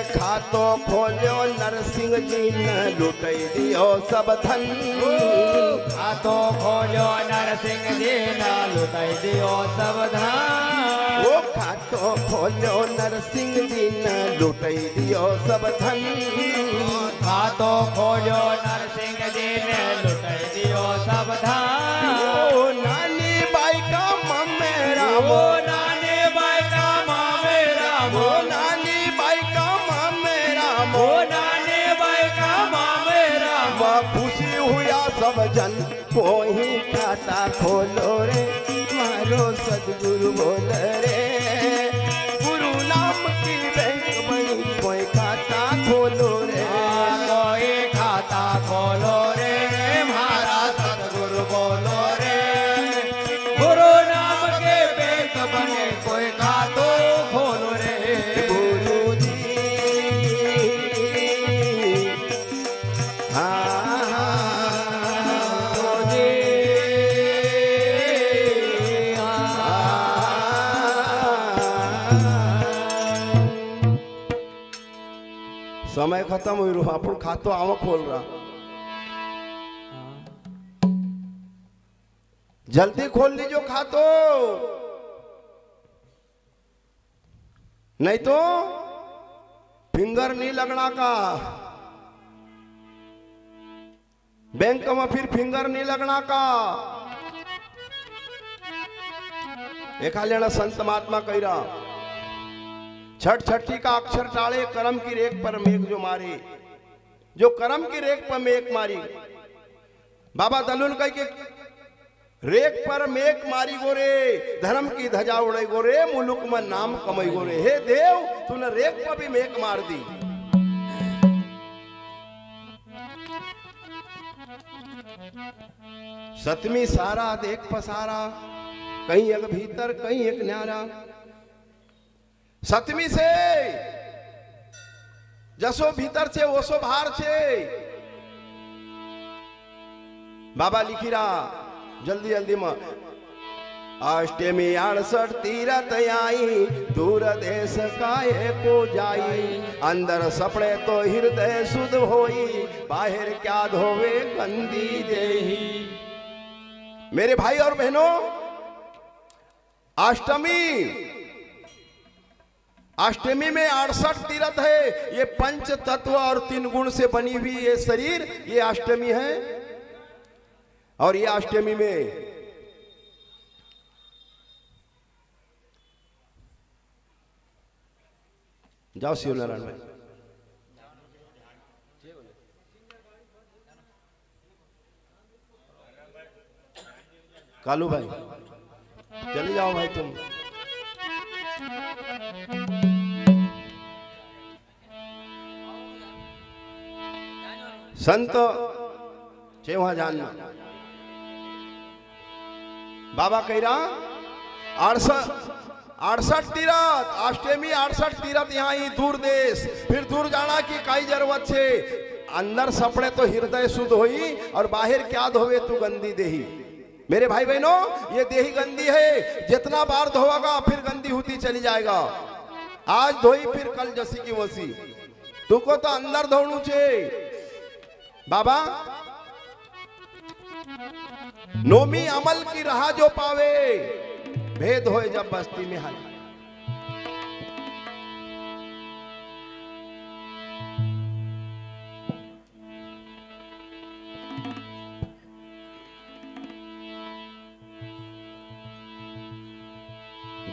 खातो खोल्यो नरसिंह जी ने लुटाई दियो सब धन। खातो खोलो नरसिंह जी ना लुटाई दियो सब धन। वो खातो खोल्यो नरसिंह जी ने लुटाई दियो सब धन। खातो खोलो नरसिंह जी ने लुटाई दियो सब धन। ओ नानी बाई का ममेरा, वो नानी बाई का मामेरा, वो नानी बाई का ममेरा, वो नानी बाई का मामेरा। खुशी हुआ सब जन। कोई खाता खोलो रे मारो सदगुरु बोल रे। गुरु नाम की बैंक बनी कोई खाता खोलो रे। कोई खाता खोलो रे मारा सतगुरु बोलो रे। गुरु नाम के बैंक बने कोई खातो खोलो रे। गुरु जी हाँ समय खत्म हुई रू अपन खातो आवा खोल रहा। जल्दी खोल लीजिए खातो, नहीं तो फिंगर नहीं लगना का। बैंक में फिर फिंगर नहीं लगना का। देखा लेना संत महात्मा कह रहा, छठ छठी का अक्षर टाले करम की रेख पर मेघ जो मारे। जो करम की रेख पर मेघ मारी, बाबा दलुन कह के रेख पर मेघ मारी गोरे, धर्म की ध्वजा उड़े गोरे, मुलुक में नाम कमई गोरे। हे देव तूने रेख पर भी मेघ मार दी। सतमी सारा देख पसारा, कहीं एक भीतर कहीं एक न्यारा। सतमी से जसो भीतर छे ओसो बाहर छे। बाबा लिखी रहा जल्दी जल्दी में, अष्टमी 68 तीरथ आई, दूर देश काहे को जाई। अंदर सपड़े तो हृदय शुद्ध होई, बाहर क्या धोवे गंदी देही। मेरे भाई और बहनों, अष्टमी में 68 तीरथ है। ये पंच तत्व और 3 गुण से बनी हुई ये शरीर, ये अष्टमी है। और ये अष्टमी में जाओ शिव नारायण भाई, कालू भाई चले जाओ भाई तुम। संत छे वहां जानना। बाबा कह रहा 68 तीरथ, अष्टमी 68 तीरथ यहाँ ही दूर देश, फिर दूर जाना की काई जरूरत है। अंदर सपड़े तो हृदय शुद्ध होई और बाहर क्या धोवे तू गंदी देही। मेरे भाई बहनों, ये देही गंदी है, जितना बार धोएगा फिर गंदी होती चली जाएगा। आज धोई फिर कल जसी की वसी, तुको तो अंदर धोणू छे। बाबा नोमी अमल की राह जो पावे, भेद होए जब बस्ती में हाल।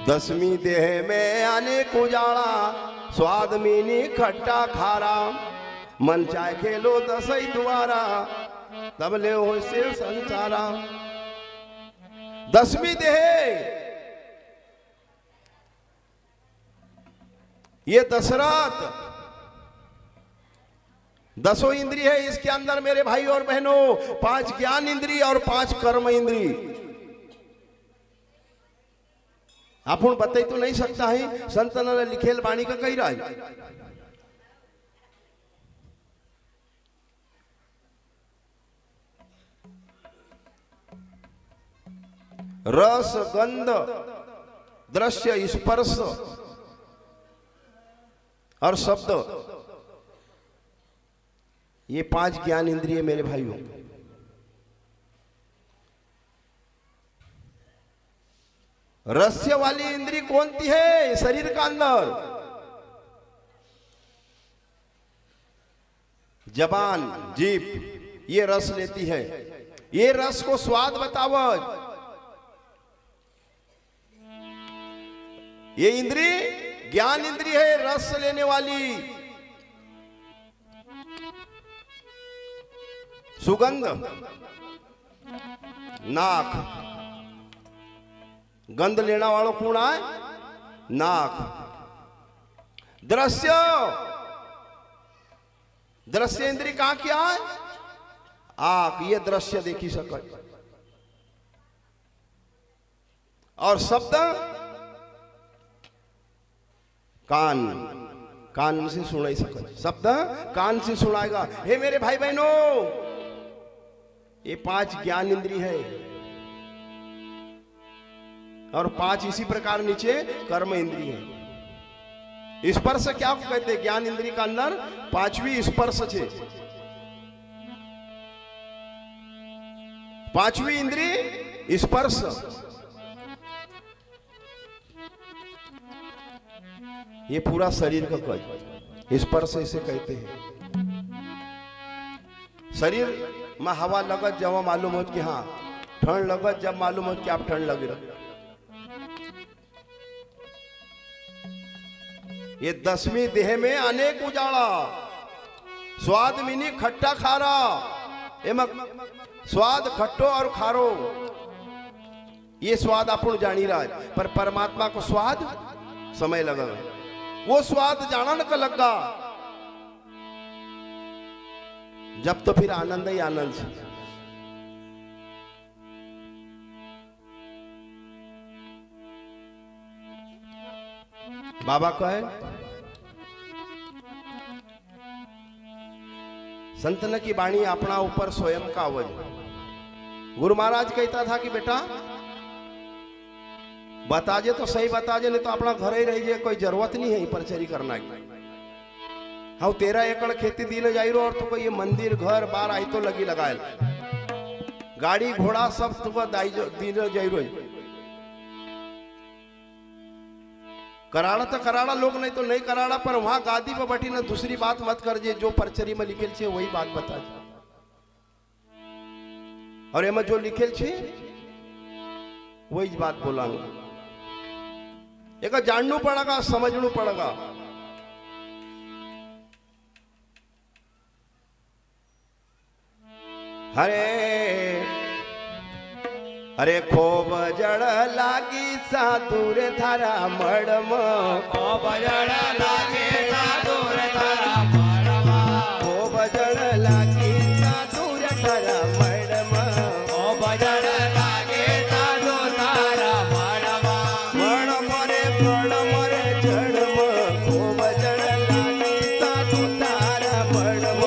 दसवीं देह में आने उजाड़ा, स्वाद मीनी खट्टा खारा, मन चाहे खेलो दसई द्वारा, तब ले हो से संसारा। दसवीं देह ये दशरथ, दसों इंद्रिय है इसके अंदर मेरे भाई और बहनों, 5 ज्ञान इंद्रिय और 5 कर्म इंद्रिय। आपण बताई तो नहीं सकता है, संतन लिखेल वाणी का कही रहा। रस गंध दृश्य स्पर्श और शब्द, ये 5 ज्ञान इंद्रिय मेरे भाइयों। रस्य वाली इंद्री कौन सी है शरीर का अंदर? जबान जीभ, ये रस लेती है, ये रस को स्वाद बतावत। ये इंद्री ज्ञान इंद्री है, रस लेने वाली। सुगंध नाक, गंध लेना वालों कौन है? नाक। दृश्य, दृश्य इंद्री कहां क्या है? आंख, ये दृश्य देखी सकत। और शब्द कान, कान से सुनाई सकत, शब्द कान से सुनाएगा। हे मेरे भाई बहनों, ये 5 ज्ञान इंद्री है और 5 इसी प्रकार नीचे कर्म इंद्री है। स्पर्श क्या कहते हैं? ज्ञान इंद्री का अंदर 5वीं स्पर्श है। 5वीं इंद्री स्पर्श। ये पूरा शरीर का कज स्पर्श इसे कहते हैं। शरीर में हवा लगत जब मालूम हो कि हाँ ठंड लगत, जब मालूम हो कि आप ठंड लगी रहे। ये 10वीं देह में अनेक उजाड़ा, स्वाद मिनी खट्टा खारा, एम स्वाद खट्टो और खारो, ये स्वाद अपन जानी रहा है, पर परमात्मा को स्वाद समय लगा। वो स्वाद जानन का लगा जब, तो फिर आनंद ही आनंद है। बाबा कहे संतन की वाणी अपना ऊपर स्वयं का अवज। गुरु महाराज कहता था कि बेटा बताजे तो सही बताजे, नहीं तो अपना घर ही रहिए, कोई जरूरत नहीं है परचरी करना की। हाँ 13 एकड़ खेती दीने जाई रो, और तो कोई ये मंदिर घर बार आई तो लगी लगाए, गाड़ी घोड़ा सब तुम दीने जाई रो। कराड़ा तो कराड़ा लोग, नहीं तो नहीं कराड़ा, पर वहां गादी पर बैठी ना दूसरी बात मत कर जे, जो परचरी में लिखेल छे वही बात बता जे। और एम जो लिखेल छे वही बात बोला। एक जानना पड़ेगा, समझना पड़ेगा। अरे खूब जड़ लागी साधुर थारा मड़म, खूब जड़ लागे साधुर थारा मड़म, खूब जड़ लागी साधुर थारा मड़म, खूब जड़ लागे साधुर थारा मड़म, मड़म रे जड़म, खूब जड़ लागी साधु तारा मड़म,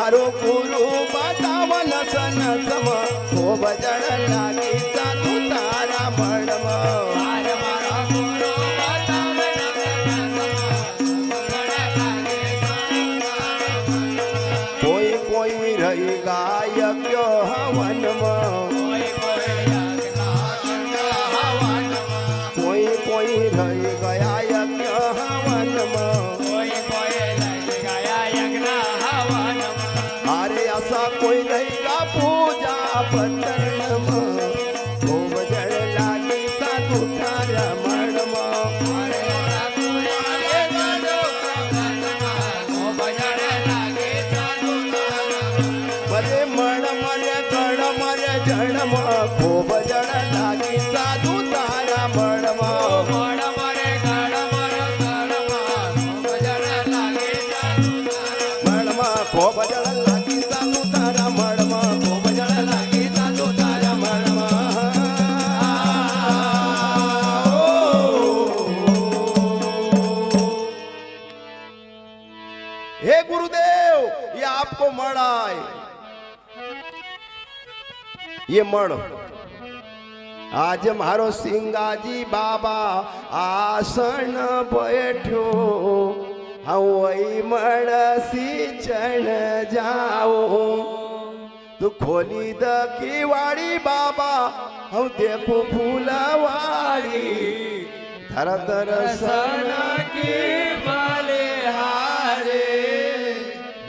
मारो गुरु बतावन सन सम खूब जड़ लागी साधु तारा मडम मारे मारो गुरु बतावे कोई कोई रही गायक हवन कोई कोई रही गायक हवन अरे ऐसा कोई रहेगा पूजा पत्तन खूब जड़ लागी साधु तारा मडम मरे मडम रे गडम रे जडम खूब जड़ लागी साधु तारा मडम मडम खूब जड़ लागी साधु तारा मडम खूब जड़ लागी साधु तारा मडम हे गुरुदेव ये आपको मड़ आए ये मड़ आज मारो सिंगाजी बाबा आसन बैठो हम वही मड़ सींचन जाओ तू खोली द किवाड़ी बाबा हम देखो फूलवाड़ी धर धर सन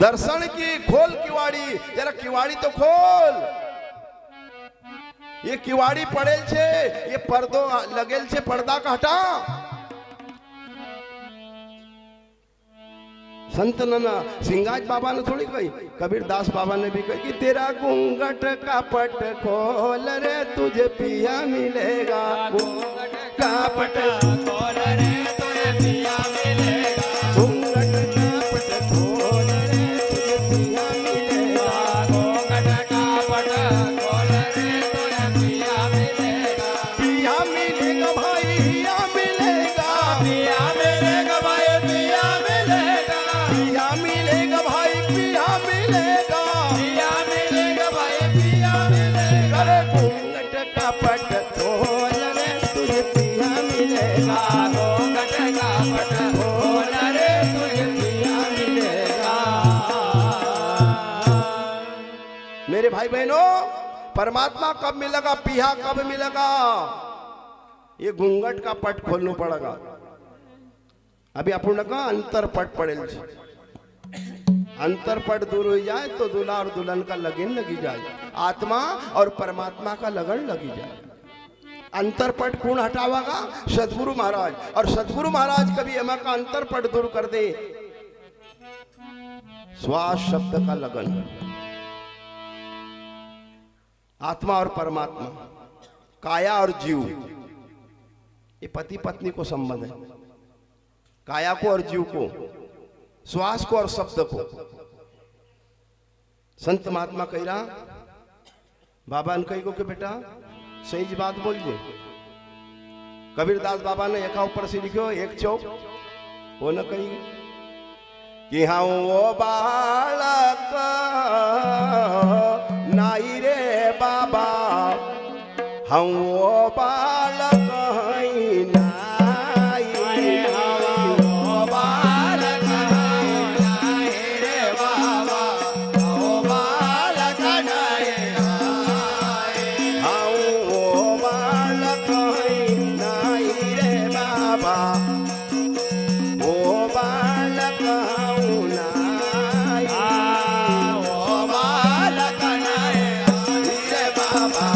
दर्शन की खोल किवाड़ी जरा किवाड़ी तो खोल ये किवाड़ी पड़ेल छे ये पर्दो लगेल छे पर्दा का हटा संत नना सिंगाज बाबा ने थोड़ी कही कबीर दास बाबा ने भी कही कि तेरा घूंघट का पट खोल रे तुझे पिया मिलेगा घूंघट का पट खोल रे तुझे पिया मिलेगा घूंघट का पट खोल रे तुझे पिया मिलेगा घूंघट का पट खोल रे तुझे पिया मिलेगा पिया मिलेगा भाई पिया मिलेगा पिया मिलेगा भाई पिया मिलेगा पिया मिलेगा भाई पिया मिलेगा पिया मिलेगा भाई पिया मिलेगा अरे घूंघट का पट खोल रे तुझे पिया मिलेगा घूंघट का पट खोल रे तुझे पिया मिलेगा मेरे भाई बहनों परमात्मा कब मिलेगा पिया कब मिलेगा ये घूंघट का पट खोलना पड़ेगा अभी अपन का अंतर पट पड़ेल अंतर पट दूर हो जाए तो दूल्हा और दुल्हन का लगन लगी जाए आत्मा और परमात्मा का लगन लगी जाए अंतर पट कौन हटावागा सदगुरु महाराज और सदगुरु महाराज कभी एमा का अंतर पट दूर कर दे श्वास शब्द का लगन आत्मा और परमात्मा काया और जीव ये पति पत्नी को संबंध है काया को और जीव को श्वास को और शब्द को संत महात्मा कह रहा बाबा ने कही को कि बेटा सही जी बात बोल दे कबीरदास बाबा ने एका ऊपर से लिखो एक चौक वो न कही कि हाँ वो बालक नाई रे बाबा हम वो बालक हई नाई हम वो बालक नाई रे बाबा वो बालक नाई हम वो बालक हई नाई रे बाबा वो बालक हऊ नाई वो बालक नाई रे बाबा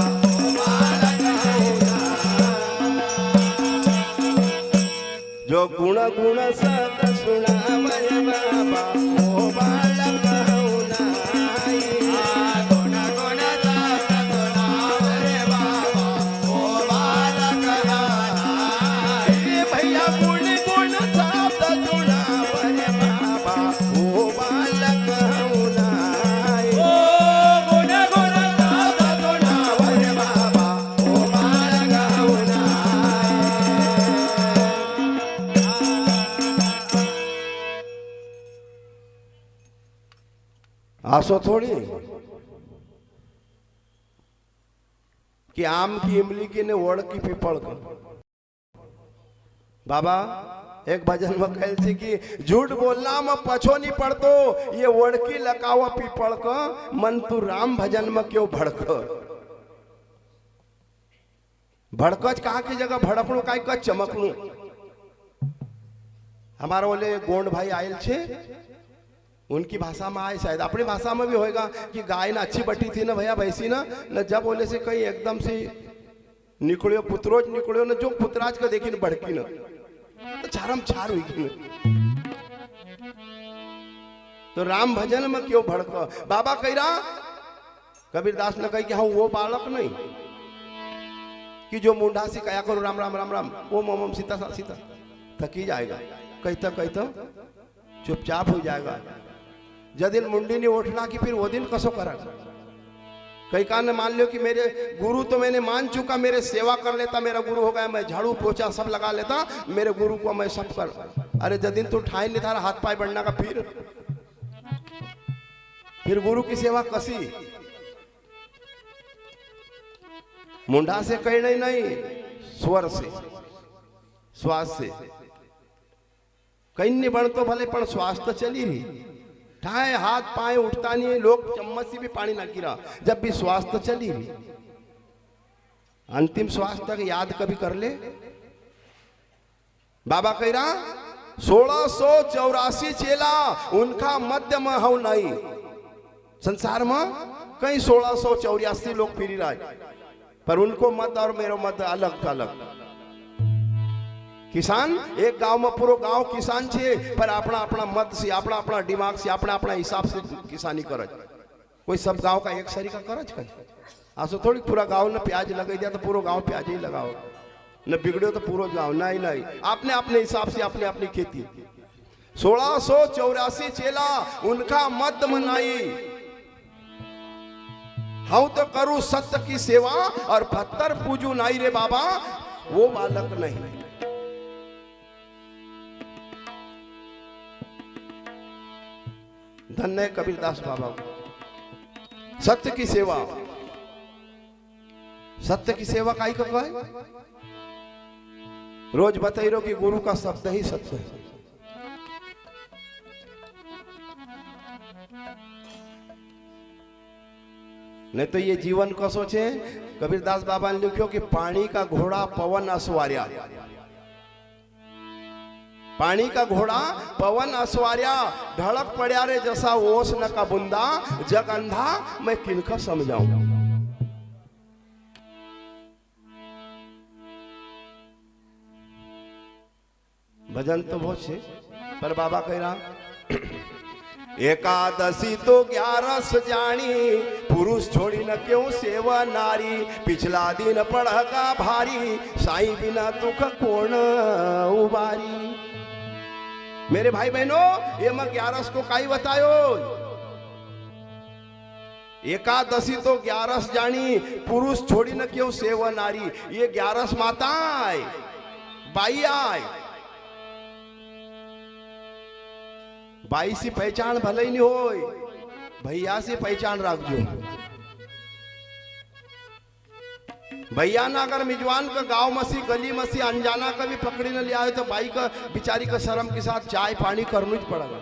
जो गुण गुण सत सुनावर बाबा ओ बालक हऊ नाई गुण गुण सत सुनावर बाबा वो बालक नाई ए भैया गुण गुण सत सुनावर बाबा ओ बालक हऊ नाई गुण गुण सत सुनावर बाबा ओ बालक हऊ नाई आसो थोड़ी कि आम की इमली की ने ओढ़ की पीपल को। बाबा एक भजन में कहल छे कि झूठ बोलना में पछो नहीं पड़तो, ये ओढ़की लकावा पीपल को, मन तू राम भजन में क्यों भड़क। भड़कच कहा की जगह भड़कणु काई का चमकणु। हमारा बोले गोंड भाई आयल छे, उनकी भाषा में आए, शायद अपनी भाषा में भी होएगा कि गाय ना अच्छी बटी थी ना भैया भैंसी ना, न जब बोले से कहीं एकदम से निकलियो पुत्रोज निकलियो न, जो पुत्राज का देखी न भड़की न, तो चारम चार हुई की न। तो राम भजन में क्यों भड़क। बाबा कह रहा कबीरदास ने कही कि हाँ वो बालक नहीं कि जो मुंडा से कया करो राम राम राम राम, वो मोम सीता सीता थकी जाएगा, कहता चुपचाप हो जाएगा। जब दिन मुंडी ने उठना कि फिर वो दिन कसो करा। कई कान ने मान लियो कि मेरे गुरु तो मैंने मान चुका, मेरे सेवा कर लेता, मेरा गुरु हो गया, मैं झाड़ू पोछा सब लगा लेता, मेरे गुरु को मैं सब कर। अरे जब दिन तू ठाई नहीं था हाथ पाए बढ़ना का, फिर गुरु की सेवा कसी। मुंडा से कहीं नहीं, स्वर से श्वास से कहीं नहीं बन तो भले पण श्वास तो चली रही। ठाए हाथ पाए उठता नहीं, लोग चम्मच से भी पानी ना गिरा, जब भी श्वास तो चली रही। अंतिम श्वास तक याद कभी कर ले। बाबा कह रहा 1684 चेला उनका मध्य में हूं नहीं। संसार में कई 1684 लोग फिरी रहा, पर उनको मत और मेरो मत अलग अलग। किसान एक गांव में पूरा गांव किसान छे, पर अपना अपना मत से, अपना अपना दिमाग से, अपना अपना हिसाब से किसानी करज। कोई सब गांव का एक सरी का करज कर। आसो थोड़ी पूरा गांव ने प्याज लगा दिया तो पूरा गांव प्याज ही लगाओ, न बिगड़ो तो पूरा गांव। नहीं नहीं, आपने अपने हिसाब से अपने अपनी खेती। 1684 चेला उनका मत मनाई। हम तो करूं सत्य की सेवा और 72 पूजू नाई रे बाबा, वो बालक नहीं। धन्य कबीरदास बाबा को। सत्य की सेवा, सत्य की सेवा काई को कहे। रोज बताई रो कि गुरु का शब्द ही सत्य है। नहीं तो ये जीवन को सोचे। कबीरदास बाबा ने लिखो कि पानी का घोड़ा पवन असवार्या, पानी का घोड़ा पवन असवार्या, ढड़क पड़या रे जैसा ओस न का बुंदा, जग अंधा मैं किनका समझाऊं। भजन तो बहुत से, पर बाबा कह रहा एकादशी तो 11 जानी, पुरुष छोड़ी न क्यों सेवा नारी, पिछला दिन पड़गा भारी, साईं बिना दुख कौन उबारी। मेरे भाई बहनों, ये मैं 11 को काई बतायो। एकादशी तो 11 जानी, पुरुष छोड़ी न क्यों सेवा नारी। ये 11 माता आए, बाई आए, बाई से पहचान भले ही नहीं हो, भैया से पहचान रखजो। भैया ना अगर मिजवान का गांव मसी गली मसी अनजाना का भी पकड़ी न लिया है, तो बाई का बिचारी का शर्म के साथ चाय पानी करना ही पड़ेगा।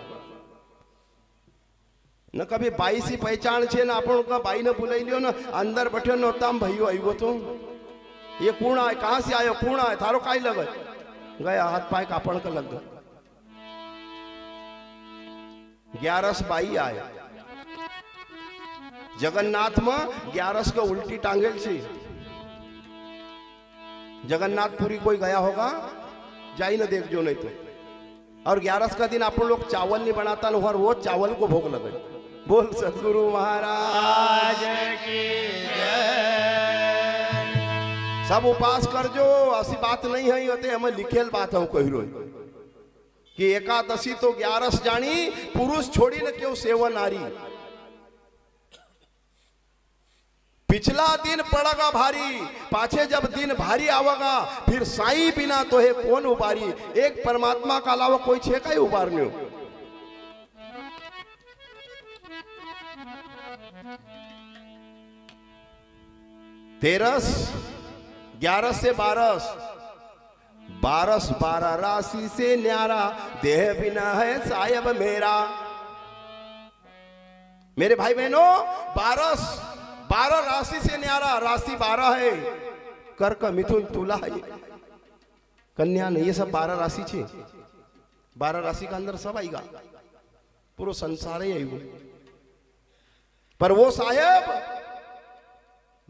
न कभी बाई से पहचान छे ना अपन का बाई ने बुलाई लियो ना, अंदर बैठे न होता भैयो आईगो तो ये कौन है, कहां से आयो, कौन है, थारो काई लगे गया, हाथ पाए कापड़ का लग गया। 11 बाई आए जगन्नाथ में, 11 का उल्टी टांगेल से। जगन्नाथपुरी कोई गया होगा, जाई ना देख जो नहीं तो। और 11 का दिन अपन लोग चावल नहीं बनाता न, हर रोज चावल को भोग लगे। बोल सदगुरु महाराज की जय। सब उपास कर जो, ऐसी बात नहीं है, होते हमें लिखेल बात है कही रोज कि एकादशी तो 11 जानी, पुरुष छोड़ी न क्यों सेवा नारी, पिछला दिन पड़ेगा भारी, पाछे जब दिन भारी आवेगा, फिर साईं बिना तो है कौन उबारी। एक परमात्मा का अलावा कोई छे का ही उबारने हो। 13 11 से 12 12 12 राशि से न्यारा देह बिना है साहेब मेरा। मेरे भाई बहनों 12 राशि से न्यारा, राशि 12 है, कर्क मिथुन तुला है, कन्या नहीं, ये सब 12 राशि छे। 12 राशि का अंदर सब आएगा, पूरा संसार ही आएगा। पर वो साहेब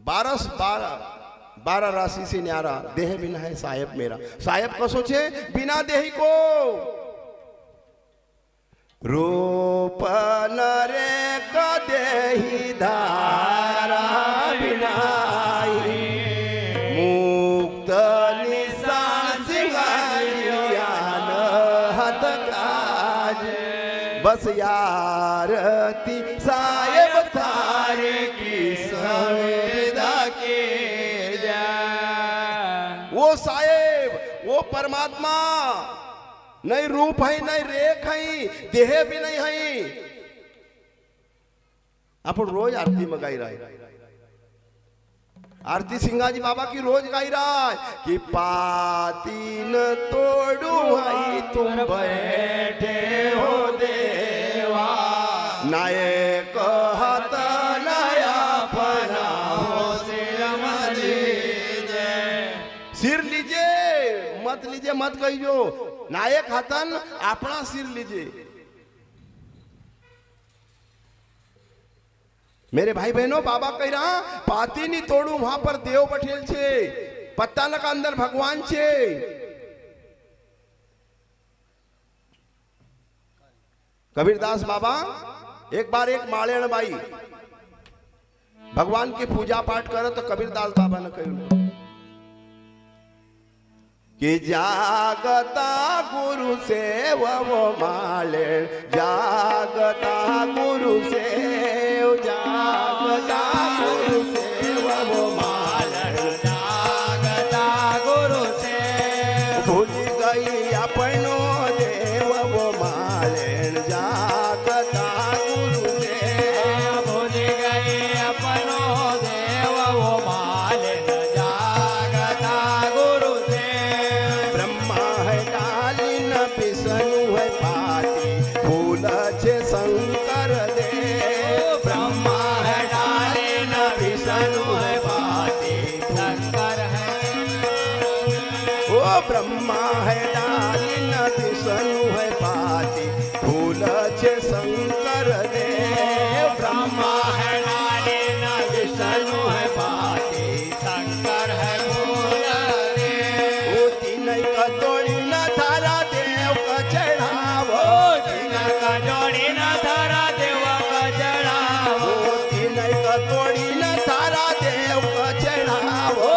12 राशि से न्यारा देह बिना है साहेब मेरा। साहेब कसो छे बिना देही को रूप नरे कदेही धारा बिनाई मुक्त निशान सिंगारियान हत काज बस यारती साहेब तारे की संवेदा के जा। वो साहेब वो परमात्मा नहीं रूप है नहीं रेख है देह भी नहीं है। अपन रोज आरती में गाई रहा है, आरती सिंगाजी बाबा की रोज गाई रहा है कि पाती न तोड़ू भाई तुम बैठे हो देवा नायक हाथ नया पना हो सिर लीजिए मत कहियो नायक हाथन अपना सिर लीजिए। मेरे भाई बहनों बाबा कह रहा पाती नहीं तोड़ू वहां पर देव बैठेल छे, पत्ता न का अंदर भगवान छे। कबीरदास बाबा एक बार एक मालेण बाई भगवान की पूजा पाठ करे तो कबीरदास बाबा ने कहा कि जागता गुरु से वो मालेण जागता गुरु से जागता गुरु से वो मालेण जागता गुरु से भूल गई अपनो देव वो मालेण जागता गुरु से भूल गई अपनो देव वो मालेण जागता गुरु से। ब्रह्मा है डाली न पिसनु है पाती फूल छे शंकर दे। ब्रह्मा है डाली न पिसनु है पाती शंकर है ओ ब्रह्मा है डाली न पिसनु है पाती फूल छे शंकर दे। ब्रह्मा है डाली न पिसनु है पाती शंकर है फूल दे। ओ तीन का तोड़ी न थारा देव का चढ़ावो तीन का जोड़ी न थारा देव का चढ़ावो तीन का तोड़ी न थारा देव का चढ़ावो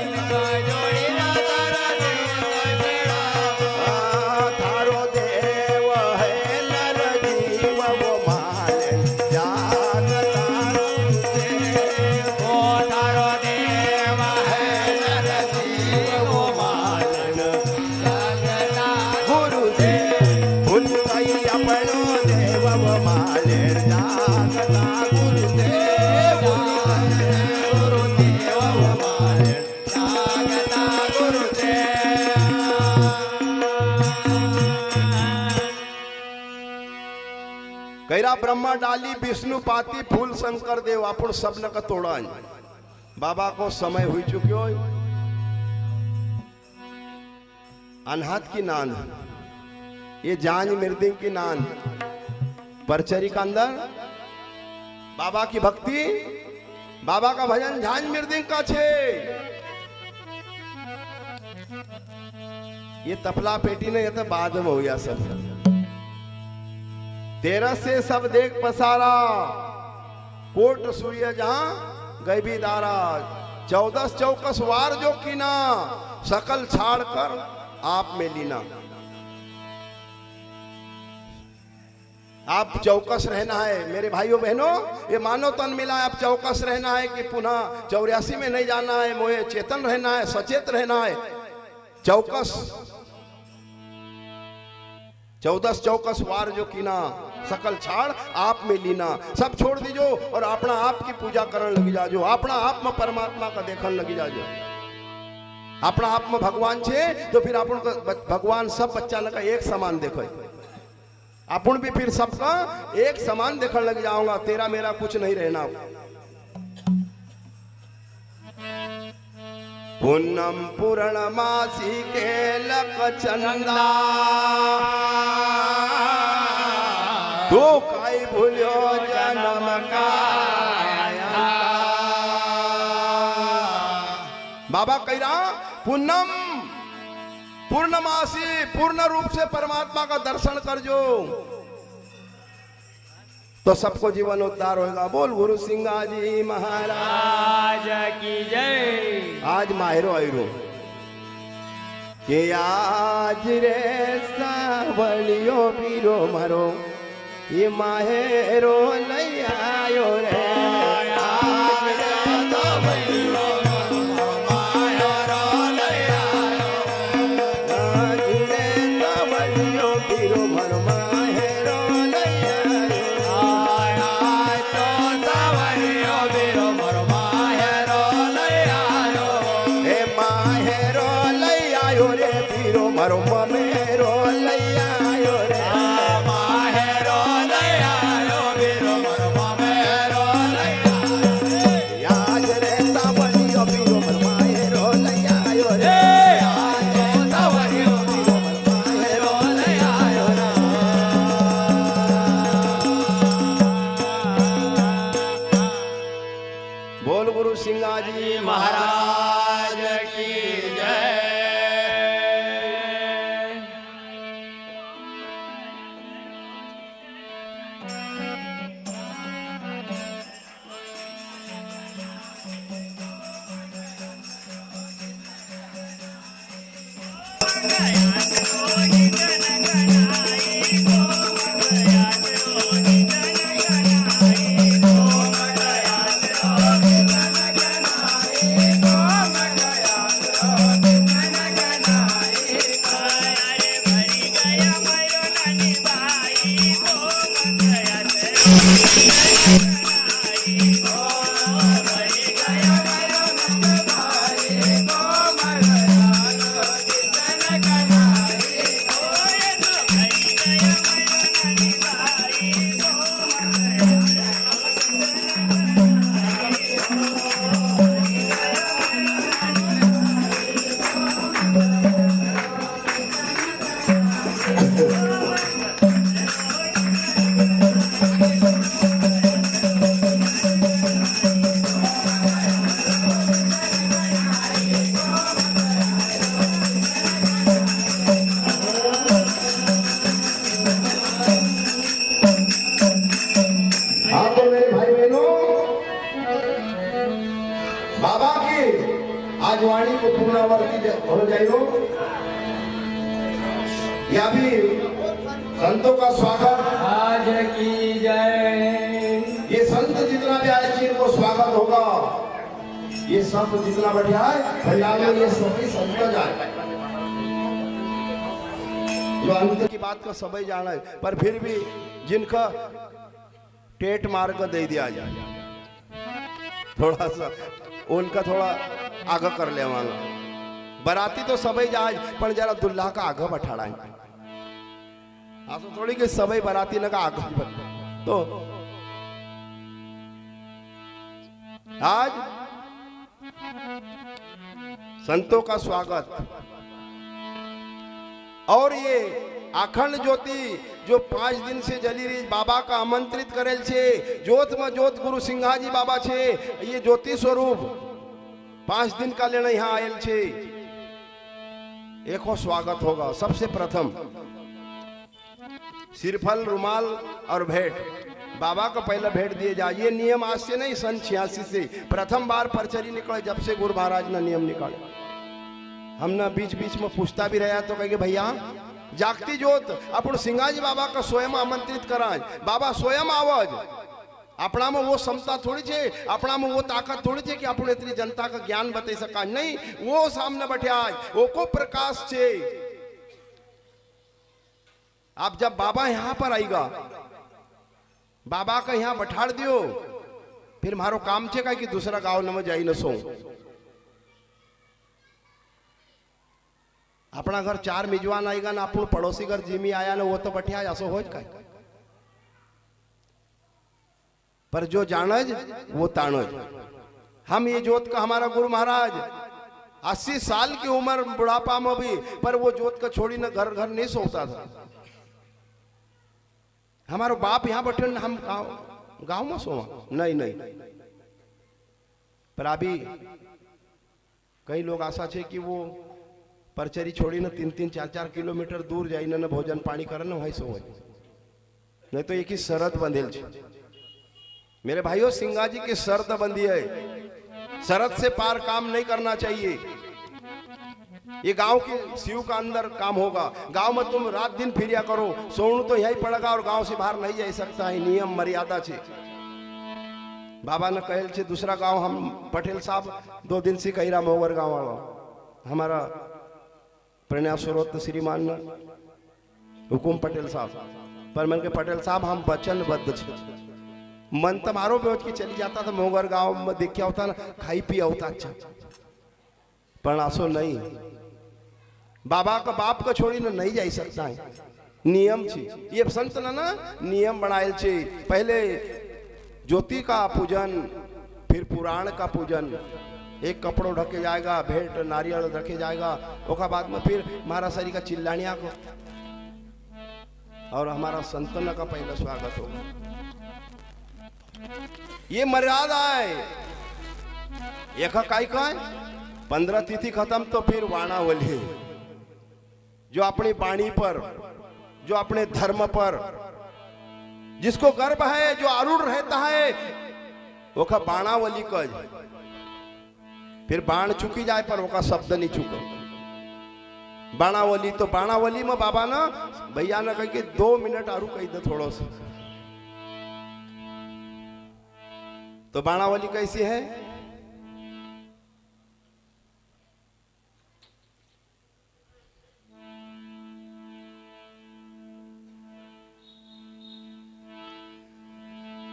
इनका जोड़ी न थारा देव का चढ़ावो। थारो देव है नर जीव वो मालेण जागता गुरु से ओ थारो देव है नर जीव वो मालेण जागता गुरु से भूल गई अपनो देव वो मालेण जागता गुरु से भूल गई गुरु देव वो मालेण जागता गुरु से। कैरा ब्रह्मा डाली विष्णु पाती फूल शंकर देव अपन सबन का तोड़ा बाबा को समय हुई चुकी हो। अनहत की नान ये जांज मृदंग की नान परचरी का अंदर बाबा की भक्ति बाबा का भजन झांझ मृदंग का छे। ये तपला पेटी ने ये तो बाद में हो गया सब। 13 से सब देख पसारा कोट सूर्य जहां गए भी दारा 14 चौकस वार जो कीना सकल छाड़ कर आप में लीना। आप चौकस रहना है मेरे भाइयों बहनों, ये मानो तन मिला है। आप चौकस रहना है कि पुनः 84 में नहीं जाना है, मोहे चेतन रहना है, सचेत रहना है। चौकस 14 चौकस वार जो कीना सकल छाड़ आप में लीना। सब छोड़ दीजो और अपना आप की पूजा करने लगी जाजो, अपना आप में परमात्मा का देखने लगी जाजो। अपना आप में भगवान छे तो फिर अपन भगवान सब बच्चा लगा एक समान देखो, अपन भी फिर सबका एक समान देखने लग जाऊंगा, तेरा मेरा कुछ नहीं रहना। पूनम पूर्णमासी के लक चंदा तो काई भूल्यो जन्म का। बाबा कह रहा पूनम पूर्णमासी पूर्ण रूप से परमात्मा का दर्शन कर जो तो सबको जीवन उद्धार होगा। बोल गुरु सिंगा जी महाराज की जय। आज माहिरो आयरो के आज रे सावलियो पीरो मरो ये माहेरो लई आयो रे। आज रे सावलियो माहेरो लई आयो, आज रे सावलियो पीरो मरो माहेरो लई आयो। आय तो सावरियो बीरो मरो माहेरो लई आयो। हे माहेरो लई आयो रे पीरो मरो ममेरो लई आयो रे। माहेरो लई आयो बीरो मरो मामेरो लई आयो। आज रे सावलियो पीरो मरो माहेरो लई आयो रे। आज तो सावरियो बीरो मरो माहेरो लई आयो रे। बोल गुरु सिंगा जी महाराज की जय। हाँ तो मेरे भाई बहनों, बाबा की आज वाणी को पूर्णावर्ती हो जाइयो। या भी संतों का स्वागत, आज की जय। ये संत जितना भी आए इनको स्वागत होगा। ये संत जितना बैठा है पंजाब में ये सभी संत जाए जो अंत की बात का सबई जाना है, पर फिर भी जिनका टेट मार कर दे दिया जाए थोड़ा सा उनका थोड़ा आगे कर ले। बराती तो सबई जाए पर जरा दुल्हा का आगे बैठाड़ा है। ऐसा थोड़ी कि सबई बराती लगा आगे तो आज संतों का स्वागत। और ये अखंड ज्योति जो 5 दिन से जली रही बाबा का आमंत्रित करेल छे। ज्योत में ज्योत गुरु सिंघाजी बाबा छे। ये ज्योति स्वरूप 5 दिन का लेना यहाँ आयल छे। एको स्वागत होगा। सबसे प्रथम सिरफल रुमाल और भेंट बाबा को पहले भेंट दिए जाए। ये नियम आज से नहीं, सन 86 से प्रथम बार परचरी निकले जब से गुरु महाराज ने नियम निकाले। हमने बीच बीच में पूछता भी रहा तो कहेंगे भैया जागती ज्योत अपन सिंगाजी बाबा का स्वयं आमंत्रित कराए। बाबा स्वयं आवज। अपना में वो क्षमता थोड़ी छे, अपना में वो ताकत थोड़ी छे कि अपन इतनी जनता का ज्ञान बता सका। नहीं, वो सामने बैठे आज वो को प्रकाश छे। आप जब बाबा यहाँ पर आएगा बाबा का यहाँ बैठाड़ दियो, फिर मारो काम छे का कि दूसरा गांव न में जाई न सो। अपना घर 4 मिजवान आएगा ना, अपन पड़ोसी घर जिमी आया ना, वो तो बैठा ऐसो हो का। पर जो जानज वो तानज। हम ये जोत का हमारा गुरु महाराज 80 साल की उम्र बुढ़ापा में भी, पर वो जोत का छोड़ी ना घर घर नहीं सोता था। हमारो बाप यहाँ बैठे ना, हम गांव में सोवा नहीं नहीं। पर अभी कई लोग आशा छे कि वो परचरी छोड़ी ना 3-3 4-4 किलोमीटर दूर जाई ना भोजन पानी करे ना वहीं सोवे, नहीं तो एक ही शरत बंधेल छे। मेरे भाइयों, सिंगा जी की शर्त बंदी है, शरत से पार काम नहीं करना चाहिए। ये गांव के शिव का अंदर काम होगा। गांव में तुम रात दिन फिरिया करो, सोनू तो यही पड़ेगा और गांव से बाहर नहीं जा सकता है। नियम मर्यादा छे। बाबा ने कहल छे दूसरा गांव, हम पटेल साहब 2 दिन से कही रहा मोगर गांव वाला हमारा प्रणयासुरोत श्रीमान ने हुकुम पटेल साहब, पर मन के पटेल साहब हम वचनबद्ध छे। मन तो मारो बेच के चली जाता था मोगर गांव में, देखा होता ना खाई पिया होता अच्छा, पर आसो नहीं। बाबा का बाप का छोड़ी ना नहीं जा सकता है, नियम छे। ये संत ना नियम बनाएल छे। पहले ज्योति का पूजन, फिर पुराण का पूजन। एक कपड़ों ढके जाएगा, भेंट नारियल रखे जाएगा, ओका बाद में फिर महाराज सरी का चिल्लानिया को और हमारा संतन का पहला स्वागत होगा। ये मर्यादा है। एक काई का 15 तिथि खत्म तो फिर वाणावली, जो अपनी वाणी पर, जो अपने धर्म पर जिसको गर्व है, जो आरूढ़ रहता है, वो का बाणावली कज। फिर बाण चुकी जाए पर वो का शब्द नहीं चुका। बाणावली तो बाणावली में बाबा ना भैया ने कह के 2 मिनट आरू कही दे थोड़ा सा। तो बाणावली कैसी है?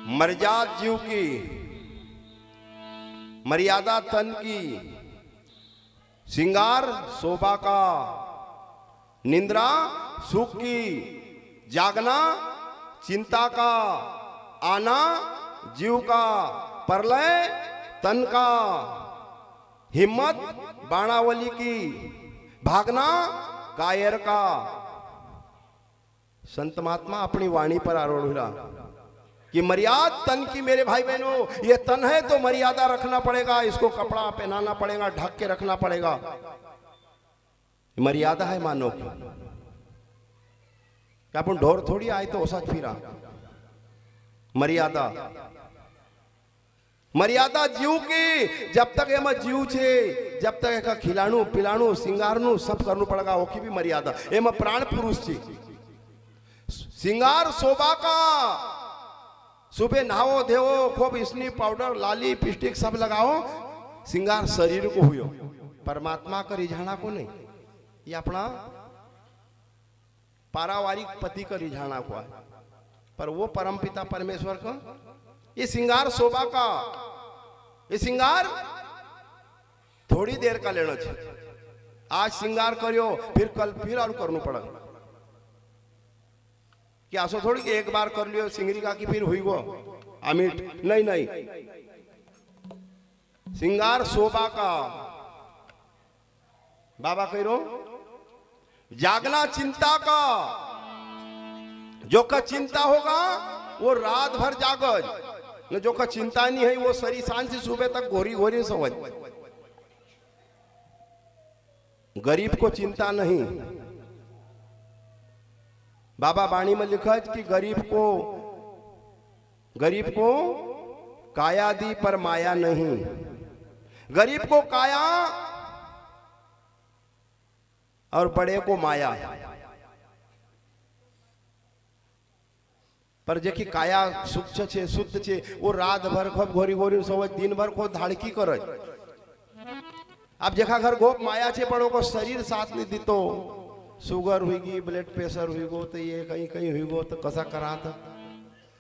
मर्यादा जीव की, मर्यादा तन की, सिंगार शोभा का, निंद्रा सुख की, जागना चिंता का, आना जीव का, प्रलय तन का, हिम्मत बाणावली की, भागना कायर का। संत महात्मा अपनी वाणी पर आरोढ़ा कि मर्यादा तन की। मेरे भाई बहनों, ये तन है तो मर्यादा रखना पड़ेगा, इसको कपड़ा पहनाना पड़ेगा, ढक के रखना पड़ेगा। मर्यादा है मानो की। क्या अपन ढोर थोड़ी आए तो ओसा फिरा। मर्यादा, मर्यादा जीव की। जब तक एम जीव छे, जब तक एक खिलाणु पिलाणु सिंगारनु सब करना पड़ेगा, ओकी भी मर्यादा। एम प्राण पुरुष छे। सिंगार शोभा का, सुबह नहाओ धोओ, खूब स्नी पाउडर लाली पिस्टिक सब लगाओ, सिंगार शरीर को हुयो, परमात्मा का रिझाना को नहीं। ये अपना पारावारिक पति का रिझाना को है, पर वो परमपिता परमेश्वर का ये सिंगार शोभा का। ये सिंगार थोड़ी देर का लेना चाहिए। आज सिंगार करियो, फिर कल फिर और करना पड़ेगा। क्या ऐसा थोड़ी कि एक बार कर लियो सिंगरी का कि फिर हुई वो अमिट, नहीं नहीं। सिंगार शोभा का। बाबा कह रो जागना चिंता का। जो का चिंता होगा वो रात भर जागज, न जो का चिंता नहीं है वो सरी सांझ से सुबह तक घोरी घोरी समझ। गरीब को चिंता नहीं। बाबा बाणी में लिखा कि गरीब को काया दी पर माया नहीं। गरीब को काया और बड़े को माया। पर जे की काया सूक्ष्म छे शुद्ध छे, वो रात भर खूब घोरी घोरी सोच, दिन भर को धाड़की कर। अब जेखा घर गोप माया छे, पर को शरीर साथ नहीं दीतो। शुगर हुई, ब्लड प्रेशर हुई गो, तो ये कहीं कहीं हुई गो, तो कसा करा था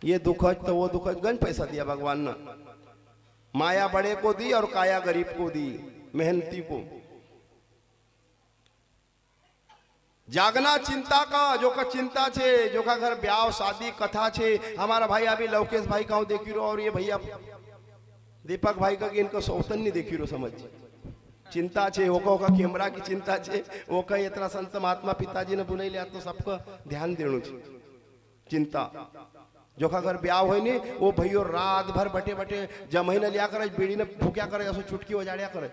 ये दुखज तो वो दुखज गन पैसा दिया भगवान ने। माया बड़े को दी और काया गरीब को दी, मेहनती को। जागना चिंता का, जो का चिंता छे, जो का घर ब्याह शादी कथा छे। हमारा भाई अभी लवकेश भाई का देखी रो, और ये भैया दीपक भाई का इनको सौतन नहीं देखी रो, समझ चिंता छे। वो का कैमरा की चिंता छे, वो का इतना संत महात्मा पिताजी ने बुलाई लिया तो सबको ध्यान देना छे। चिंता जो का घर ब्याह हो नहीं, वो भैया रात भर बटे बटे जमही ने लिया करे, बीड़ी ने भूक्या करे, ऐसा चुटकी उजाड़िया करे।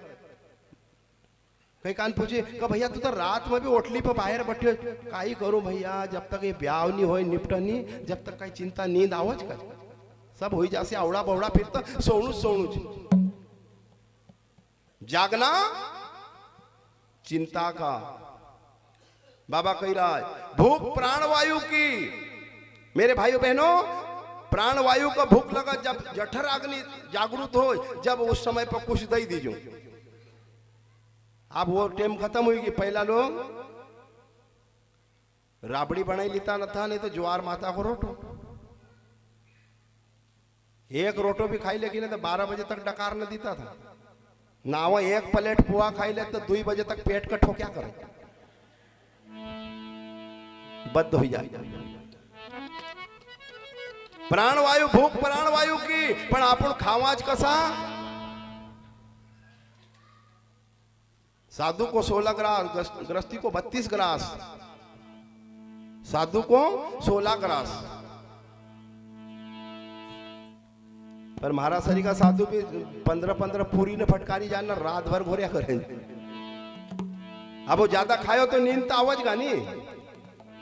कई कान पूछे कि भैया तू तो रात में भी ओटली पर बाहर बैठे, काई करूं भैया, जब तक ये ब्याह नहीं हो निपट नहीं, जब तक कई चिंता नींद आवज कर सब हो जासे आवड़ा बवड़ा, फिर तो सोनू सोनू जागना चिंता का। बाबा कही रहा है भूख प्राणवायु की। मेरे भाइयों बहनों, प्राणवायु का भूख लगा जब जठर अग्नि जागृत हो, जब उस समय पर कुछ दे दीजो। अब वो टाइम खत्म हुई कि पहला लोग राबड़ी बनाई लेता न था, नहीं तो ज्वार माता को रोटो। एक रोटो भी खाई लेकिन तो 12 बजे तक डकार न देता था ना। वो एक प्लेट पुआ खाई ले तो 2 बजे तक पेट का ठोक्या करे, बद्ध हो जाए। प्राणवायु भूख प्राणवायु की, पण आपण खावाच कसा। साधु को 16 ग्रास, गृहस्थी को 32 ग्रास, साधु को 16 ग्रास। पर महाराज सरी का साधु भी 15-15 पूरी ने फटकारी जाना, रात भर घोरिया करेंगे। अब वो ज्यादा खायो तो नींद तो आवज गा नहीं।